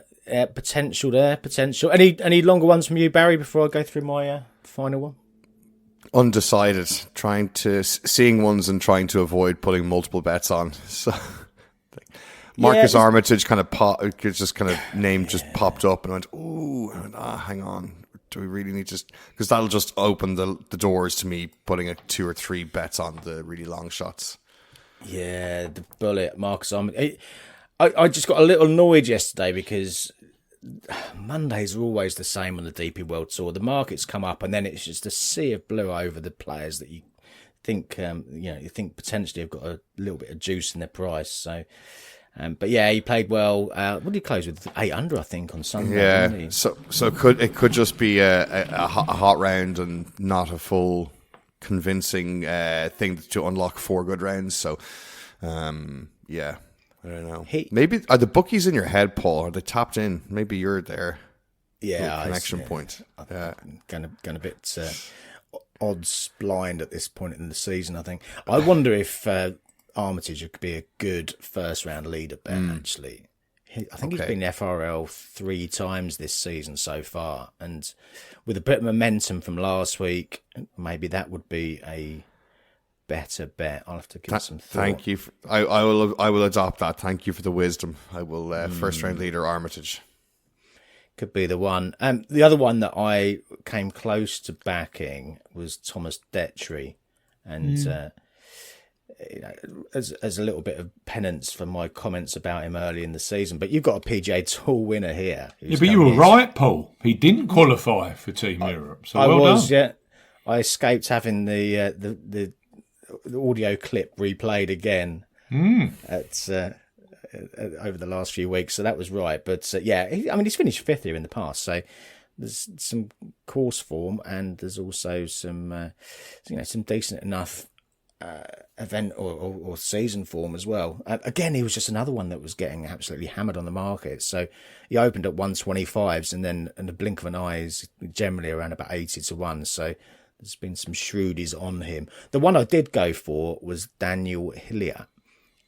potential there, potential. Any longer ones from you, Barry? Before I go through my final one. Undecided, seeing ones and trying to avoid putting multiple bets on. So Marcus Armitage name just popped up and I went, ooh, hang on. Do we really need to? Because that'll just open the doors to me putting 2 or 3 bets on the really long shots. Yeah, the bullet, Marcus Armitage. I just got a little annoyed yesterday because Mondays are always the same on the DP World Tour. The markets come up and then it's just a sea of blue over the players that you think potentially have got a little bit of juice in their price. So, but yeah, he played well. What did he close with? 8 under, I think, on Sunday. Yeah, didn't he? so it could just be a hot round and not a full convincing thing to unlock 4 good rounds. So, yeah. I don't know. Maybe are the bookies in your head, Paul? Are they tapped in? Maybe you're there. Yeah, connection point. Yeah, going a bit odds blind at this point in the season. I think. I wonder if Armitage could be a good first round leader bet. Actually, I think he's been FRL 3 times this season so far, and with a bit of momentum from last week, maybe that would be a better bet. I'll have to give some thought. Thank you. I will adopt that. Thank you for the wisdom. I will first round leader Armitage. Could be the one. The other one that I came close to backing was Thomas Detry, and as a little bit of penance for my comments about him early in the season. But you've got a PGA Tour winner here. Yeah, but you were right, Paul. He didn't qualify for Team Europe. So well done. Yeah. I escaped having the audio clip replayed again at over the last few weeks, so that was right. But he's finished 5th here in the past, so there's some course form, and there's also some some decent enough event or season form as well. Again, he was just another one that was getting absolutely hammered on the market. So he opened at 125s, and then in the blink of an eye is generally around about 80 to 1. So there's been some shrewdies on him. The one I did go for was Daniel Hillier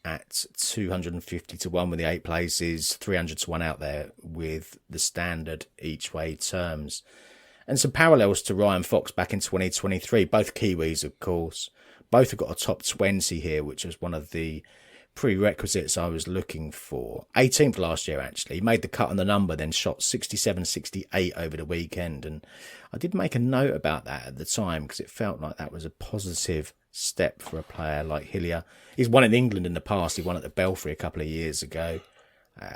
at 250 to 1 with the 8 places, 300 to 1 out there with the standard each way terms. And some parallels to Ryan Fox back in 2023, both Kiwis, of course. Both have got a top 20 here, which was one of the prerequisites I was looking for. 18th last year, actually. He made the cut on the number, then shot 67-68 over the weekend. And I did make a note about that at the time because it felt like that was a positive step for a player like Hillier. He's won in England in the past. He won at the Belfry a couple of years ago.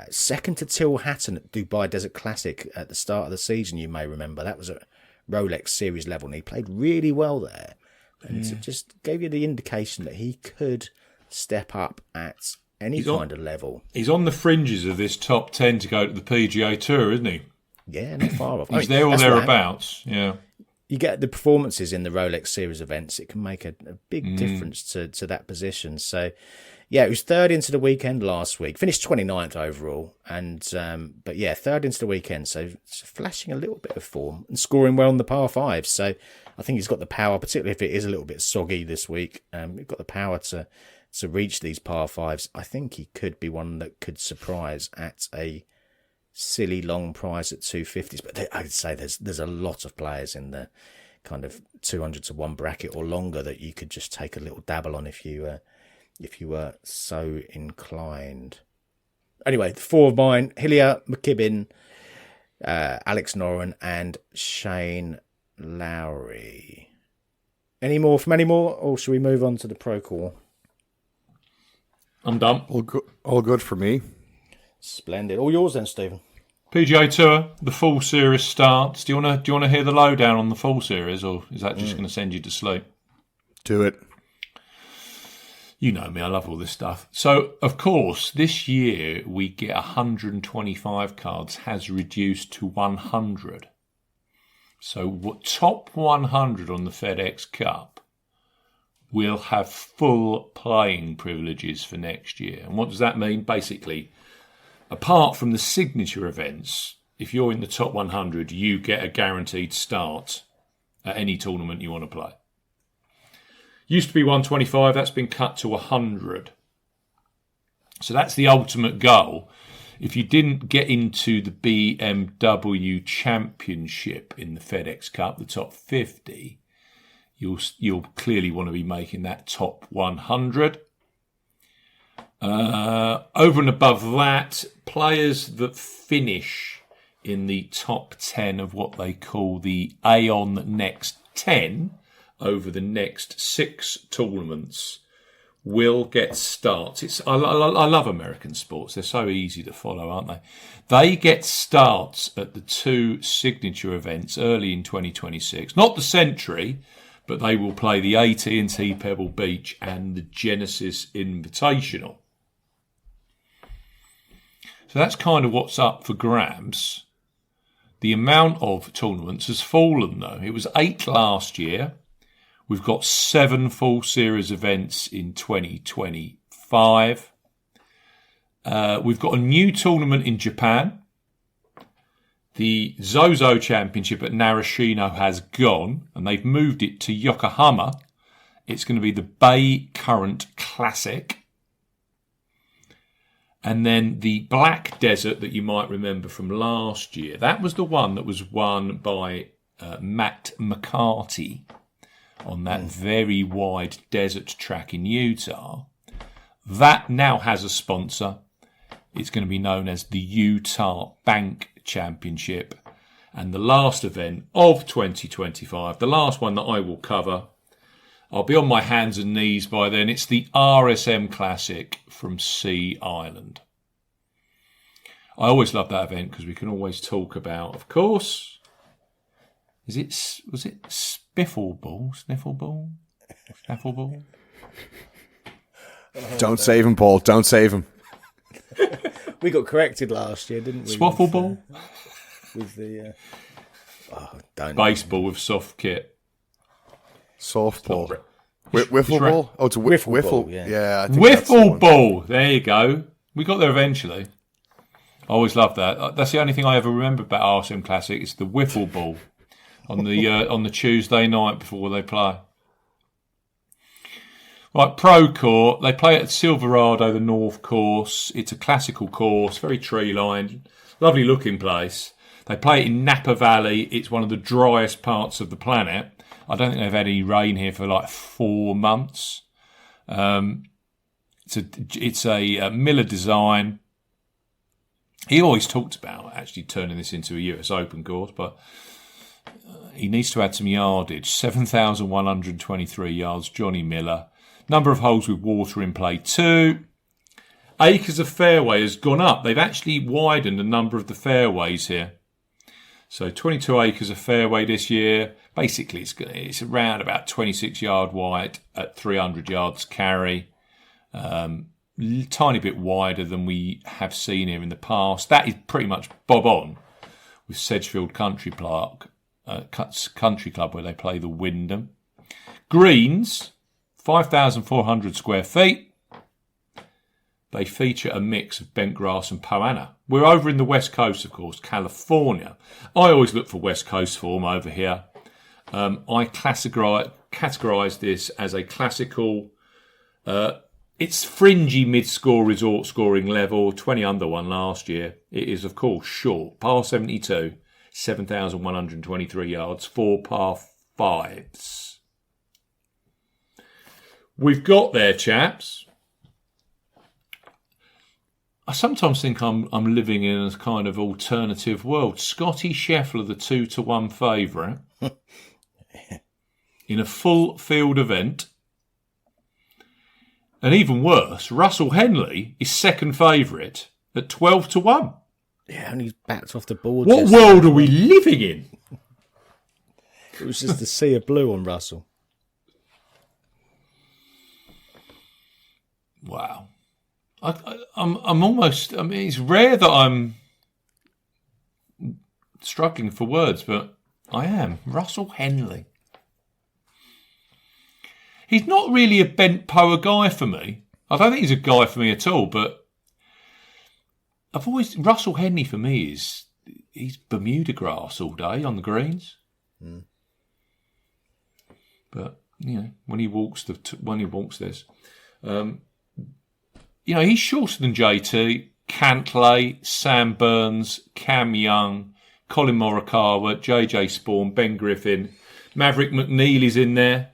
Second to Till Hatton at Dubai Desert Classic at the start of the season, you may remember. That was at Rolex Series level, and he played really well there. And it just gave you the indication that he could step up at any kind of level. He's on the fringes of this top 10 to go to the PGA Tour, isn't he? Yeah, not far off. He's there or thereabouts, yeah. You get the performances in the Rolex Series events, it can make a big difference to that position. So, yeah, he was third into the weekend last week, finished 29th overall. But yeah, third into the weekend, so flashing a little bit of form and scoring well on the par 5. So I think he's got the power, particularly if it is a little bit soggy this week. He's got the power to reach these par 5s. I think he could be one that could surprise at a silly long price at 250s. But I'd say there's a lot of players in the kind of 200 to 1 bracket or longer that you could just take a little dabble on if you were so inclined. Anyway, the 4 of mine: Hillier, McKibbin, Alex Noren, and Shane Lowry. Any more from any more, or should we move on to the Procore? I'm done. All good for me. Splendid. All yours then, Stephen. PGA Tour, the full series starts. Do you want to hear the lowdown on the full series, or is that just going to send you to sleep? Do it. You know me, I love all this stuff. So, of course, this year we get 125 cards has reduced to 100. So, top 100 on the FedEx Cup will have full playing privileges for next year. And what does that mean? Basically, apart from the signature events, if you're in the top 100, you get a guaranteed start at any tournament you want to play. Used to be 125, that's been cut to 100. So that's the ultimate goal. If you didn't get into the BMW Championship in the FedEx Cup, the top 50, you'll clearly want to be making that top 100. Over and above that, players that finish in the top 10 of what they call the Aon Next 10 over the next 6 tournaments will get starts. I love American sports. They're so easy to follow, aren't they? They get starts at the 2 signature events early in 2026. Not the Century, but they will play the AT&T Pebble Beach and the Genesis Invitational. So that's kind of what's up for grabs. The amount of tournaments has fallen, though. It was 8 last year. We've got 7 full series events in 2025. We've got a new tournament in Japan. The Zozo Championship at Narashino has gone, and they've moved it to Yokohama. It's going to be the Bay Current Classic. And then the Black Desert that you might remember from last year. That was the one that was won by Matt McCarty on that very wide desert track in Utah. That now has a sponsor. It's going to be known as the Utah Bank Championship. And the last event of 2025, the last one that I will cover, I'll be on my hands and knees by then. It's the RSM Classic from Sea Island. I always love that event because we can always talk about, of course, was it Spiffleball? Sniffleball? Snaffleball? Don't save him, Paul. Don't save him. We got corrected last year, didn't we? Swaffleball? With the Don't Baseball with soft kit. Softball. Wiffle ball? Oh, it's a Wiffle wiffle. ball, yeah. Yeah, I think that's the Wiffle one. ball. There you go. We got there eventually. I always loved that. That's the only thing I ever remember about RSM Classic. It's the wiffle ball on the Tuesday night before they play. Right, Procore. They play at Silverado, the North Course. It's a classical course, very tree-lined, lovely looking place. They play it in Napa Valley. It's one of the driest parts of the planet. I don't think they've had any rain here for like 4 months. It's a Miller design. He always talked about actually turning this into a US Open course, but he needs to add some yardage. 7,123 yards, Johnny Miller. Number of holes with water in play, 2. Acres of fairway has gone up. They've actually widened a number of the fairways here. So 22 acres of fairway this year. Basically, it's around about 26 yard wide at 300 yards carry. Tiny bit wider than we have seen here in the past. That is pretty much bob on with Sedgefield Country Club, where they play the Wyndham. Greens, 5,400 square feet. They feature a mix of bent grass and poana. We're over in the West Coast, of course, California. I always look for West Coast form over here. I categorise this as a classical. It's fringy mid-score resort scoring level, 20 under one last year. It is, of course, short. Par 72, 7,123 yards, 4 par 5s. We've got there, chaps. I sometimes think I'm living in a kind of alternative world. Scotty Scheffler, the 2-1 favourite, in a full field event. And even worse, Russell Henley is second favourite at 12-1. Yeah, and he's backed off the board. What world are we living in? It was just a sea of blue on Russell. Wow. I'm almost. I mean, it's rare that I'm struggling for words, but I am. Russell Henley. He's not really a bent power guy for me. I don't think he's a guy for me at all. But Russell Henley for me he's Bermuda grass all day on the greens. Mm. But when he walks this. He's shorter than JT, Cantlay, Sam Burns, Cam Young, Colin Morikawa, JJ Spawn, Ben Griffin, Maverick McNeely's in there.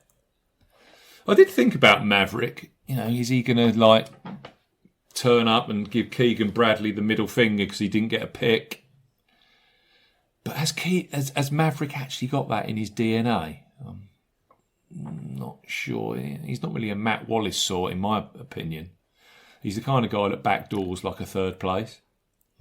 I did think about Maverick. Is he going to turn up and give Keegan Bradley the middle finger because he didn't get a pick? But has Maverick actually got that in his DNA? I'm not sure. He's not really a Matt Wallace sort, in my opinion. He's the kind of guy that backdoors like a third place.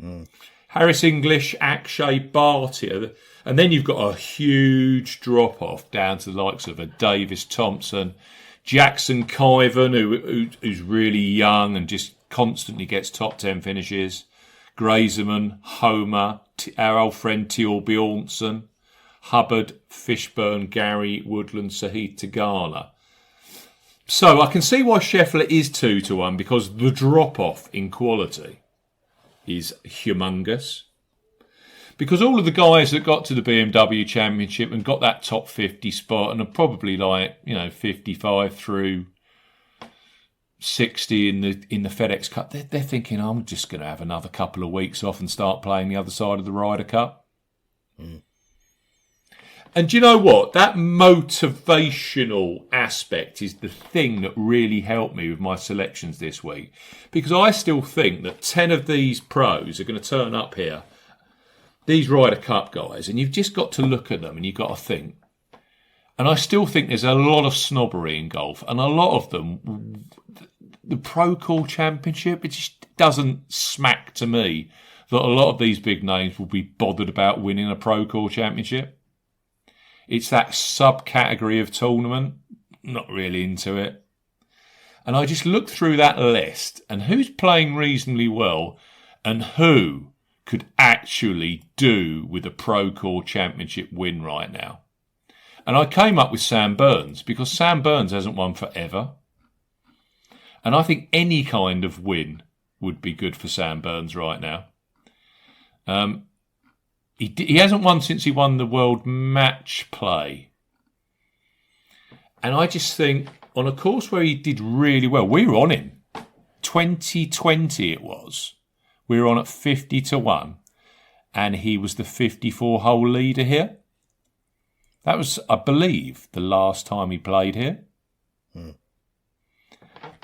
Mm. Harris English, Akshay Bhatia. And then you've got a huge drop-off down to the likes of a Davis Thompson, Jackson Kyvan, who's really young and just constantly gets top 10 finishes, Grazeman, Homer, our old friend Teal Bjornsson, Hubbard, Fishburne, Gary, Woodland, Sahith Tagala. So I can see why Scheffler is 2-1 because the drop-off in quality is humongous. Because all of the guys that got to the BMW Championship and got that top 50 spot and are probably 55 through 60 in the FedEx Cup, they're thinking, I'm just going to have another couple of weeks off and start playing the other side of the Ryder Cup. Mm. And do you know what? That motivational aspect is the thing that really helped me with my selections this week. Because I still think that 10 of these pros are going to turn up here, these Ryder Cup guys, and you've just got to look at them and you've got to think. And I still think there's a lot of snobbery in golf. And a lot of them, the Procore Championship, it just doesn't smack to me that a lot of these big names will be bothered about winning a Procore Championship. It's that subcategory of tournament. Not really into it. And I just looked through that list and who's playing reasonably well and who could actually do with a Procore Championship win right now. And I came up with Sam Burns because Sam Burns hasn't won forever. And I think any kind of win would be good for Sam Burns right now. He hasn't won since he won the World Match Play. And I just think on a course where he did really well, we were on him. 2020 it was. We were on at 50-1. And he was the 54-hole leader here. That was, I believe, the last time he played here.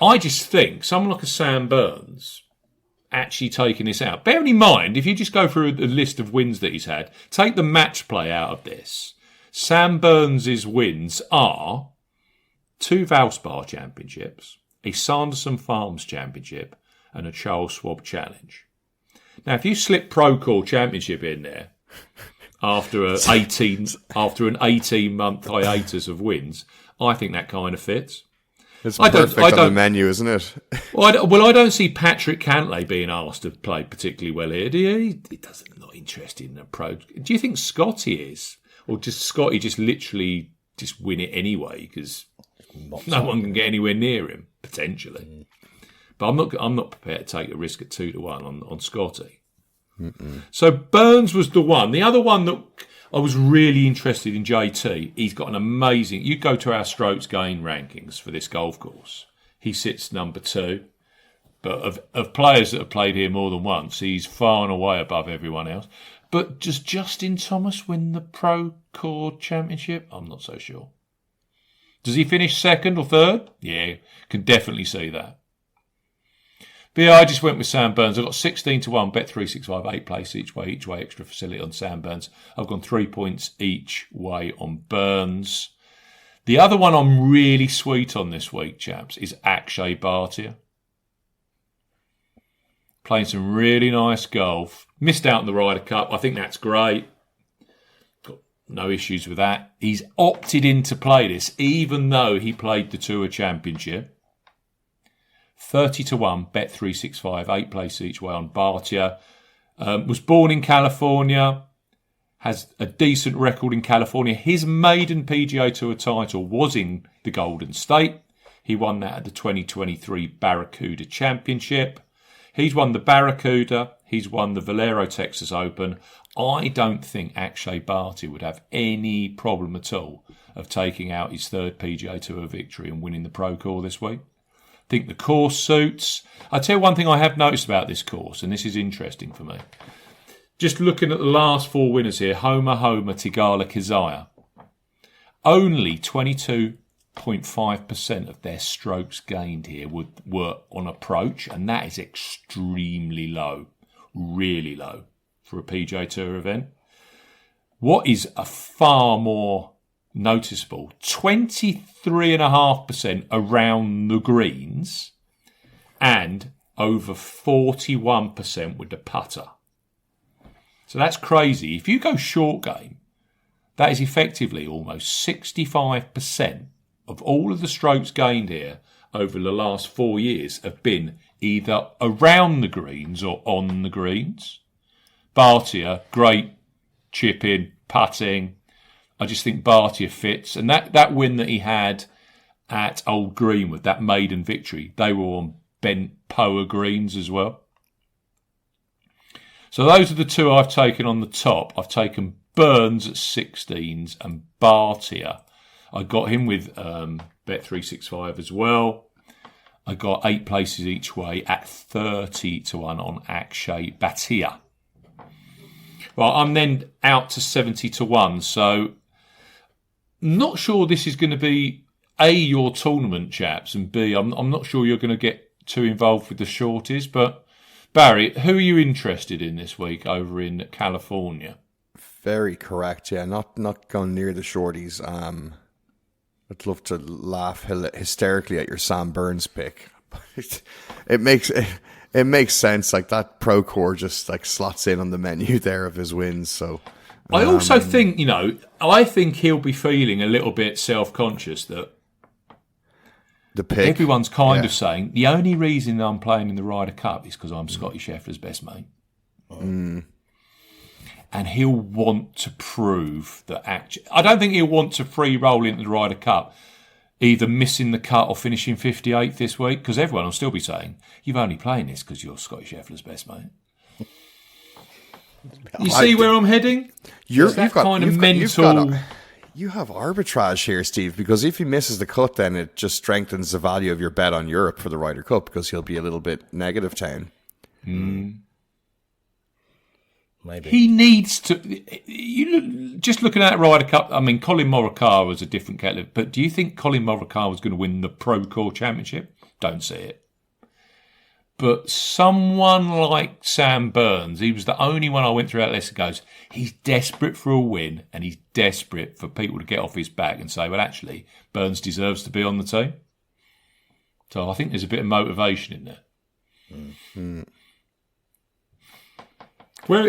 I just think someone like a Sam Burns actually taking this out. Bearing in mind, if you just go through the list of wins that he's had, take the match play out of this. Sam Burns' wins are 2 Valspar Championships, a Sanderson Farms Championship, and a Charles Schwab Challenge. Now, if you slip Procore Championship in there after an 18-month hiatus of wins, I think that kind of fits. It's perfect on the menu, isn't it? I don't see Patrick Cantlay being asked to play particularly well here, do you? He doesn't, not interested in a pro. Do you think Scotty is? Or just Scotty just literally just win it anyway because no one can get anywhere near him, potentially. But I'm not prepared to take a risk at 2-1 on Scotty. So Burns was the one. The other one that I was really interested in, JT. He's got an amazing... You go to our strokes gain rankings for this golf course. He sits number 2. But of players that have played here more than once, he's far and away above everyone else. But does Justin Thomas win the Procore Championship? I'm not so sure. Does he finish 2nd or 3rd? Yeah, can definitely see that. But yeah, I just went with Sam Burns. I've got 16-1, Bet365, 8 place each way extra facility on Sam Burns. I've gone 3 points each way on Burns. The other one I'm really sweet on this week, chaps, is Akshay Bhatia. Playing some really nice golf. Missed out on the Ryder Cup. I think that's great. Got no issues with that. He's opted in to play this, even though he played the Tour Championship. 30-1, Bet365, 8 places each way on Bhatia. Was born in California, has a decent record in California. His maiden PGA Tour title was in the Golden State. He won that at the 2023 Barracuda Championship. He's won the Barracuda. He's won the Valero Texas Open. I don't think Akshay Bhatia would have any problem at all of taking out his 3rd PGA Tour victory and winning the Procore this week. I think the course suits. I'll tell you one thing I have noticed about this course, and this is interesting for me. Just looking at the last 4 winners here, Homa, Tigala, Keziah. Only 22.5% of their strokes gained here were on approach, and that is extremely low, really low for a PGA Tour event. What is a far more noticeable, 23.5% around the greens and over 41% with the putter. So that's crazy. If you go short game, that is effectively almost 65% of all of the strokes gained here over the last 4 years have been either around the greens or on the greens. Bhatia, great chipping, putting. I just think Bhatia fits. And that win that he had at Old Greenwood, that maiden victory, they were on bent Poa greens as well. So those are the 2 I've taken on the top. I've taken Burns at 16s and Bhatia. I got him with Bet365 as well. I got 8 places each way at 30-1 on Akshay Bhatia. Well, I'm then out to 70-1, so not sure this is going to be A, your tournament, chaps, and B, I'm not sure you're going to get too involved with the shorties. But Barry, who are you interested in this week over in California? Very correct, yeah. Not going near the shorties. I'd love to laugh hysterically at your Sam Burns pick. It makes sense. Like that Procore just like slots in on the menu there of his wins. So I also think, I think he'll be feeling a little bit self-conscious that the pick, everyone's kind of saying the only reason I'm playing in the Ryder Cup is because I'm Scotty Scheffler's best mate. And he'll want to prove that I don't think he'll want to free roll into the Ryder Cup, either missing the cut or finishing 58th this week, because everyone will still be saying, you've only playing this because you're Scotty Scheffler's best mate. You see where I'm heading? You have arbitrage here, Steve, because if he misses the cut, then it just strengthens the value of your bet on Europe for the Ryder Cup, because he'll be a little bit negative town. Maybe. He needs to. Just looking at Ryder Cup, I mean, Colin Morikawa was a different kettle, but do you think Colin Morikawa was going to win the Procore Championship? Don't see it. But someone like Sam Burns, he was the only one I went through that list that goes, he's desperate for a win and he's desperate for people to get off his back and say, well, actually, Burns deserves to be on the team. So I think there's a bit of motivation in there. Mm-hmm. Where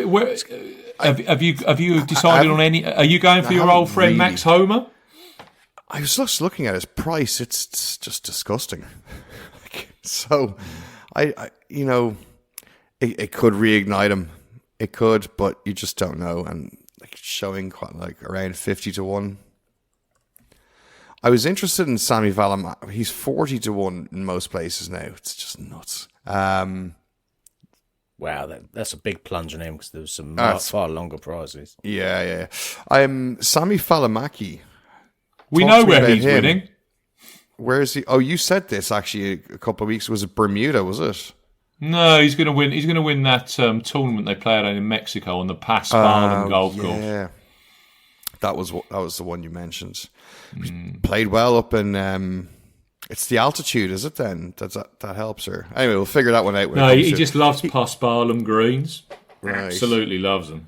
have you decided on any? Are you going for your old friend Max Homer? I was just looking at his price. It's just disgusting. So, I it could reignite him. It could, but you just don't know. And showing quite around 50-1. I was interested in Sami Välimäki. He's 40-1 in most places now. It's just nuts. Wow, that's a big plunge on him because there was some far longer prizes. Yeah. Sami Välimäki. We know where he's winning. Where is he? Oh, you said this actually a couple of weeks. Was it Bermuda? Was it? No, he's going to win. He's going to win that tournament they play out in Mexico on the Paspal golf course. Yeah, that was the one you mentioned. Played well up in. It's the altitude, is it? Then that helps her. Anyway, we'll figure that one out. No, he just loves Paspalum greens. Right. Absolutely loves them.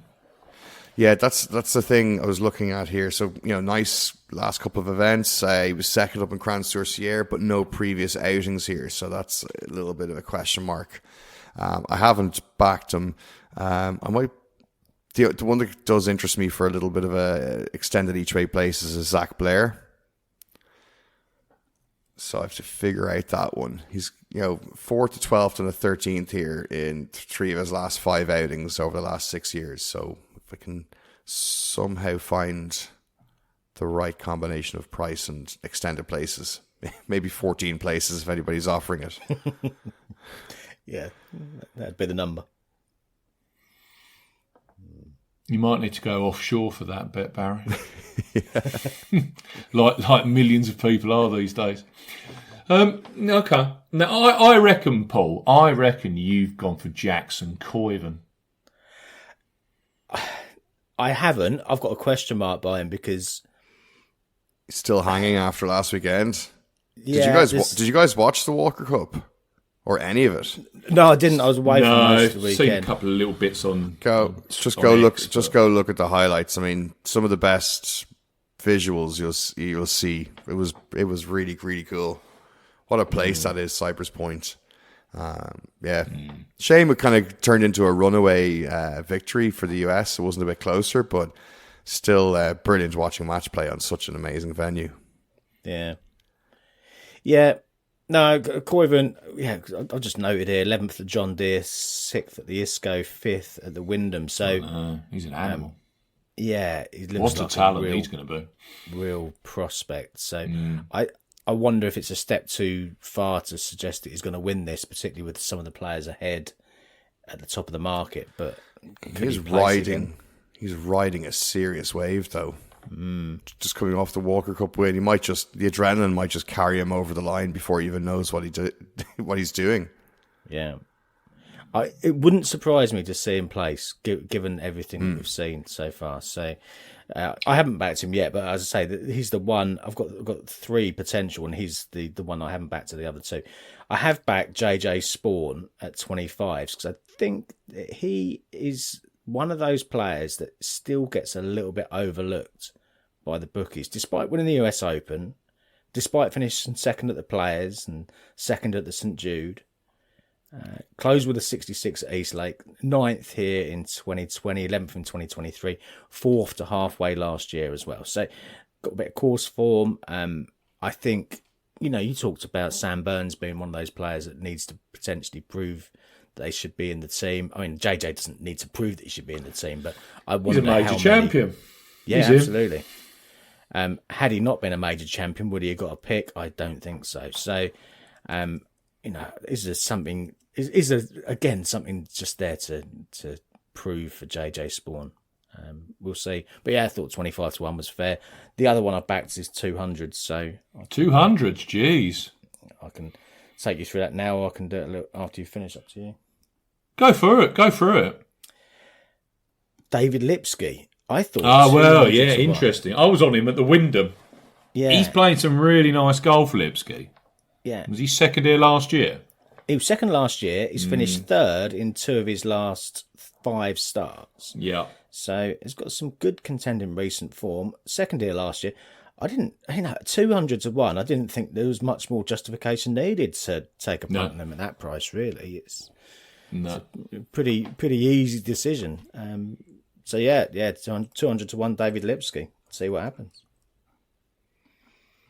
Yeah, that's the thing I was looking at here. So, nice last couple of events. He was second up in Crans-sur-Sierre, but no previous outings here. So that's a little bit of a question mark. I haven't backed him. I might. The one that does interest me for a little bit of a extended each way places is Zach Blair. So I have to figure out that one. He's 4th to 12th and the 13th here in 3 of his last 5 outings over the last 6 years. So if I can somehow find the right combination of price and extended places, maybe 14 places if anybody's offering it. Yeah, that'd be the number. You might need to go offshore for that bet, Barry. like millions of people are these days. Okay. Now, I reckon, Paul, you've gone for Jackson Coyven. I haven't. I've got a question mark by him because he's still hanging after last weekend. Yeah, did you guys watch the Walker Cup or any of it? No, I didn't. I was away from most of the weekend. Seen a couple of little bits on. Go look at the highlights. I mean, some of the best visuals you'll see. It was really, really cool. What a place that is, Cypress Point. Shame it kind of turned into a runaway victory for the US. It wasn't a bit closer, but still brilliant watching match play on such an amazing venue. Yeah. No, Coyven, I've just noted here, 11th at John Deere, 6th at the Isco, 5th at the Wyndham. So he's an animal. He looks like a talent he's going to be. Real prospect. So I wonder if it's a step too far to suggest that he's going to win this, particularly with some of the players ahead at the top of the market. But he's riding a serious wave, though. Just coming off the Walker Cup win, the adrenaline might just carry him over the line before he even knows what he's doing. Yeah, it wouldn't surprise me to see him place, given everything we've seen so far. So I haven't backed him yet, but as I say, he's the one. I've got 3 potential, and he's the one I haven't backed to the other 2. I have backed JJ Spawn at 25 because I think that he is one of those players that still gets a little bit overlooked by the bookies, despite winning the US Open, despite finishing second at the Players and second at the St Jude. Closed with a 66 at Eastlake, 9th here in 2020, 11th in 2023, 4th to halfway last year as well. So got a bit of course form. I think, you talked about Sam Burns being one of those players that needs to potentially prove they should be in the team. I mean, JJ doesn't need to prove that he should be in the team, but I He's wonder a major champion. Yeah, He's in. absolutely. Had he not been a major champion, would he have got a pick? I don't think so. So, is there something? Is there again something just there to prove for JJ Spawn? We'll see. But yeah, I thought 25-1 was fair. The other one I backed is 200. So 200, jeez. I can take you through that now, or I can do it a little after you finish. Up to you. Go for it. David Lipsky. I thought. Interesting. I was on him at the Wyndham. Yeah, He's playing some really nice golf, Lipsky. Yeah, Was he second here last year? he was second last year. He's finished third in 2 of his last 5 starts. Yeah. So he's got some good contend in recent form. Second year last year. 200 to 1. I didn't think there was much more justification needed to take a punt on him at that price. Really, it's a pretty easy decision. So yeah, 200 to 1. David Lipsky. See what happens.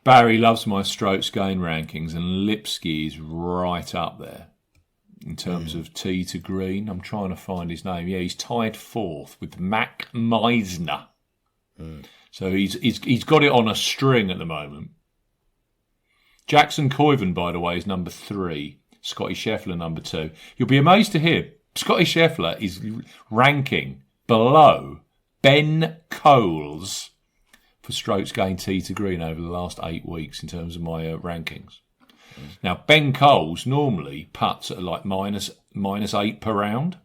Barry loves my strokes gain rankings, and Lipsky is right up there in terms of tee to green. I'm trying to find his name. Yeah, he's tied 4th with Mac Meisner. So he's got it on a string at the moment. Jackson Coyven, by the way, is number 3. Scotty Scheffler, number 2. You'll be amazed to hear Scotty Scheffler is ranking below Ben Coles for strokes gained tee to green over the last 8 weeks in terms of my rankings. Now, Ben Coles normally putts at like minus 8 per round,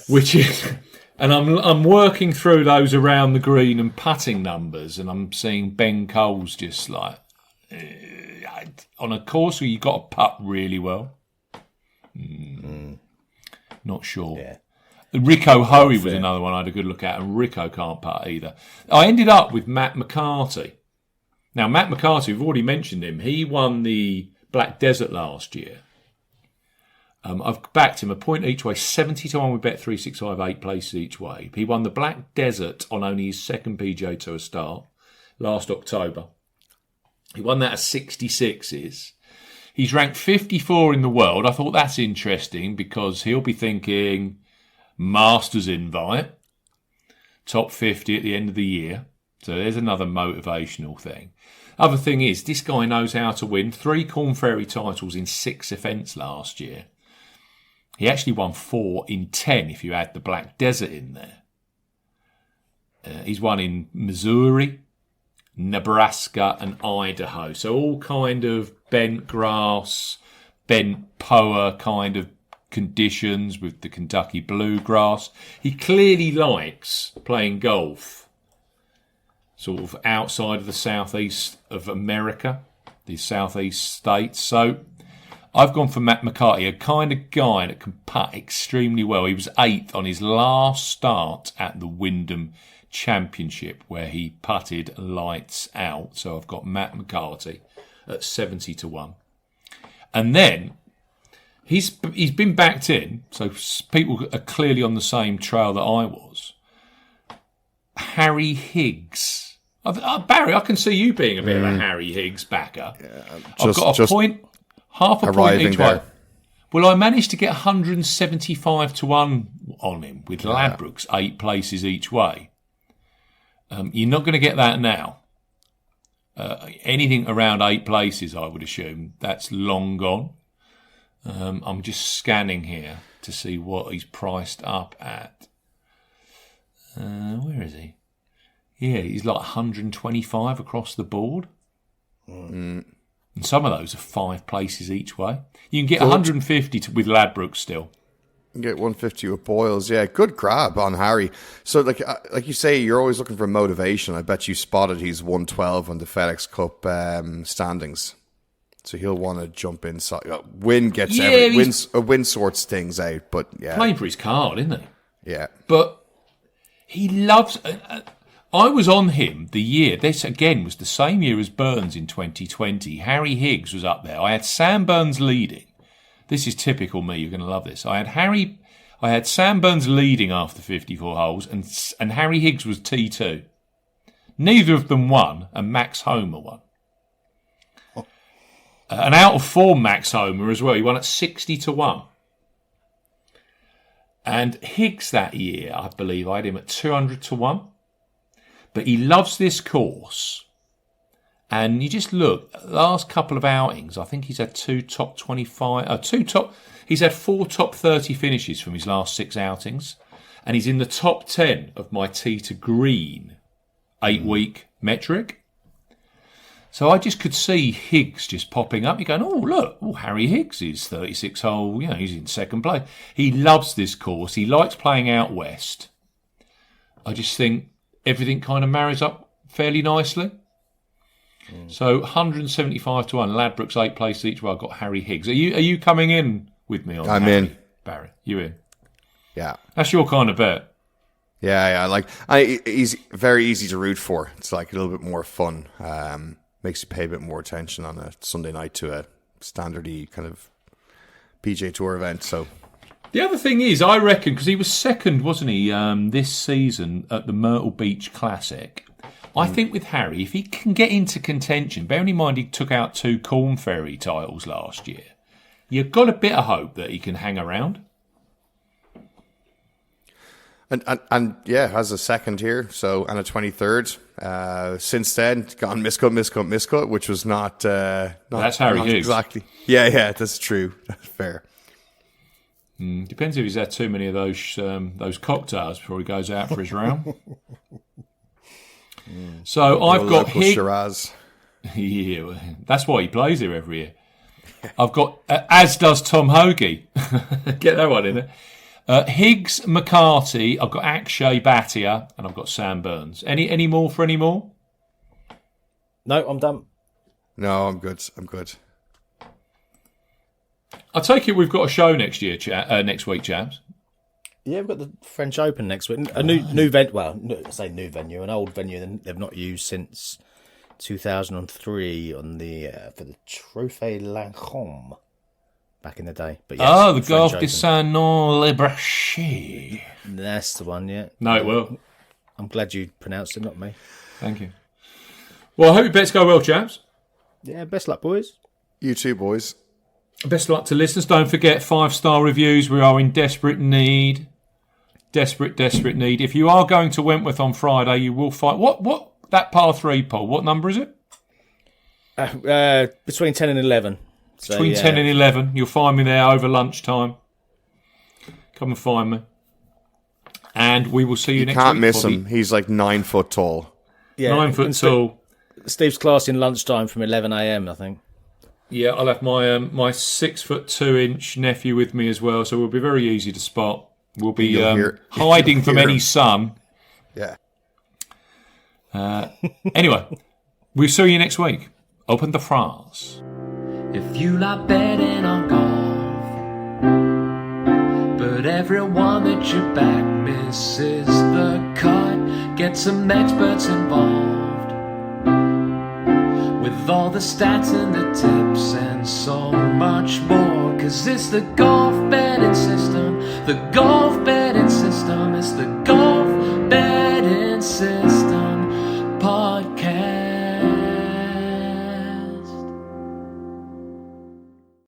which is, and I'm working through those around the green and putting numbers, and I'm seeing Ben Coles just like on a course where you got to putt really well. Not sure. Yeah. Rico Hoey was another one I had a good look at, and Rico can't putt either. I ended up with Matt McCarty. Now, Matt McCarty, we've already mentioned him. He won the Black Desert last year. I've backed him a point each way, 70 to 1 with Bet365, 8 places each way. He won the Black Desert on only his second PGA Tour start last October. He won that at 66s. He's ranked 54 in the world. I thought that's interesting because he'll be thinking Masters invite, top 50 at the end of the year. So there's another motivational thing. Other thing is, this guy knows how to win. 3 Corn Ferry titles in 6 events last year. He actually won 4 in 10 if you add the Black Desert in there. He's won in Missouri, Nebraska and Idaho. So all kind of bent grass, bent poa kind of conditions with the Kentucky bluegrass. He clearly likes playing golf sort of outside of the southeast of America, the southeast states. So I've gone for Matt McCarty, a kind of guy that can putt extremely well. He was 8th on his last start at the Wyndham Championship, where he putted lights out. So I've got Matt McCarty at 70 to 1. And then he's been backed in, so people are clearly on the same trail that I was. Harry Higgs. Barry, I can see you being a bit of a Harry Higgs backer. Yeah, I've got a point, half a point each way. Well, I managed to get 175 to 1 on him with Ladbrokes, 8 places each way. You're not going to get that now. Anything around 8 places, I would assume, that's long gone. I'm just scanning here to see what he's priced up at. Where is he? Yeah, he's like 125 across the board. And some of those are 5 places each way. You can get 150 with Ladbrokes still. You can get 150 with Boyles. Yeah, good grab on Harry. So, like you say, you're always looking for motivation. I bet you spotted he's 112 on the FedEx Cup standings. So he'll want to jump inside. Win sorts things out, but yeah. Playing for his card, isn't he? Yeah. But he loves... I was on him the year, this again was the same year as Burns in 2020. Harry Higgs was up there. I had Sam Burns leading. This is typical me, you're going to love this. I had Sam Burns leading after 54 holes, and Harry Higgs was T2. Neither of them won, and Max Homer won. An out of form Max Homer as well. He won at 60-1. And Higgs that year, I believe, I had him at 200-1. But he loves this course. And you just look, the last couple of outings, I think he's had he's had 4 top 30 finishes from his last 6 outings. And he's in the top 10 of my tee to green 8-week metric. So I just could see Higgs just popping up. You're going, oh, look, Harry Higgs is 36 hole. You know, he's in second place. He loves this course. He likes playing out west. I just think everything kind of marries up fairly nicely. So 175-1. Ladbrokes 8 places each way. I've got Harry Higgs. Are you coming in with me on I'm Harry? in. Barry, you in? Yeah. That's your kind of bet. Yeah. He's very easy to root for. It's like a little bit more fun. Makes you pay a bit more attention on a Sunday night to a standardy kind of PGA Tour event. So the other thing is, I reckon, because he was second, wasn't he, this season at the Myrtle Beach Classic. I think with Harry, if he can get into contention, bearing in mind he took out 2 Corn Ferry titles last year, you've got a bit of hope that he can hang around. And yeah, has a second here, so and a 23rd. Since then, gone miscut, which was not that's Harry Higgs. Exactly. Yeah, that's true. That's fair. Depends if he's had too many of those cocktails before he goes out for his round. So I've got Higgs. Shiraz. Yeah, that's why he plays here every year. I've got, as does Tom Hoagie. Get that one in there. Higgs, McCarthy, I've got Akshay Bhatia, and I've got Sam Burns. Any more for any more? No, I'm done. No, I'm good. I take it we've got a show next week, chaps. Yeah, we've got the French Open next week. A new venue. Well, I say new venue, an old venue they've not used since 2003 on the for the Trophée Lancôme back in the day. But yes, the Golf de Saint-Nom-le-Brachet. That's the one, yeah. No, it will. I'm glad you pronounced it, not me. Thank you. Well, I hope your bets go well, chaps. Yeah, best luck, boys. You too, boys. Best of luck to listeners. Don't forget 5-star reviews. We are in desperate need. Desperate need. If you are going to Wentworth on Friday, you will find... What that par 3, Paul, what number is it? Between 10 and 11. So, Between 10 and 11. You'll find me there over lunchtime. Come and find me. And we will see you next week. You can't miss him. He's like 9 foot tall. Yeah, 9 foot tall. Steve's class in lunchtime from 11 a.m, I think. Yeah, I'll have my 6'2" nephew with me as well, so we'll be very easy to spot. We'll be hiding from any sun. Yeah. Anyway, we'll see you next week. Open the France. If you like betting on golf, but everyone that you back misses the cut, get some experts involved with all the stats and the tips and so much more. Cause it's the golf betting system, the golf betting system, it's the golf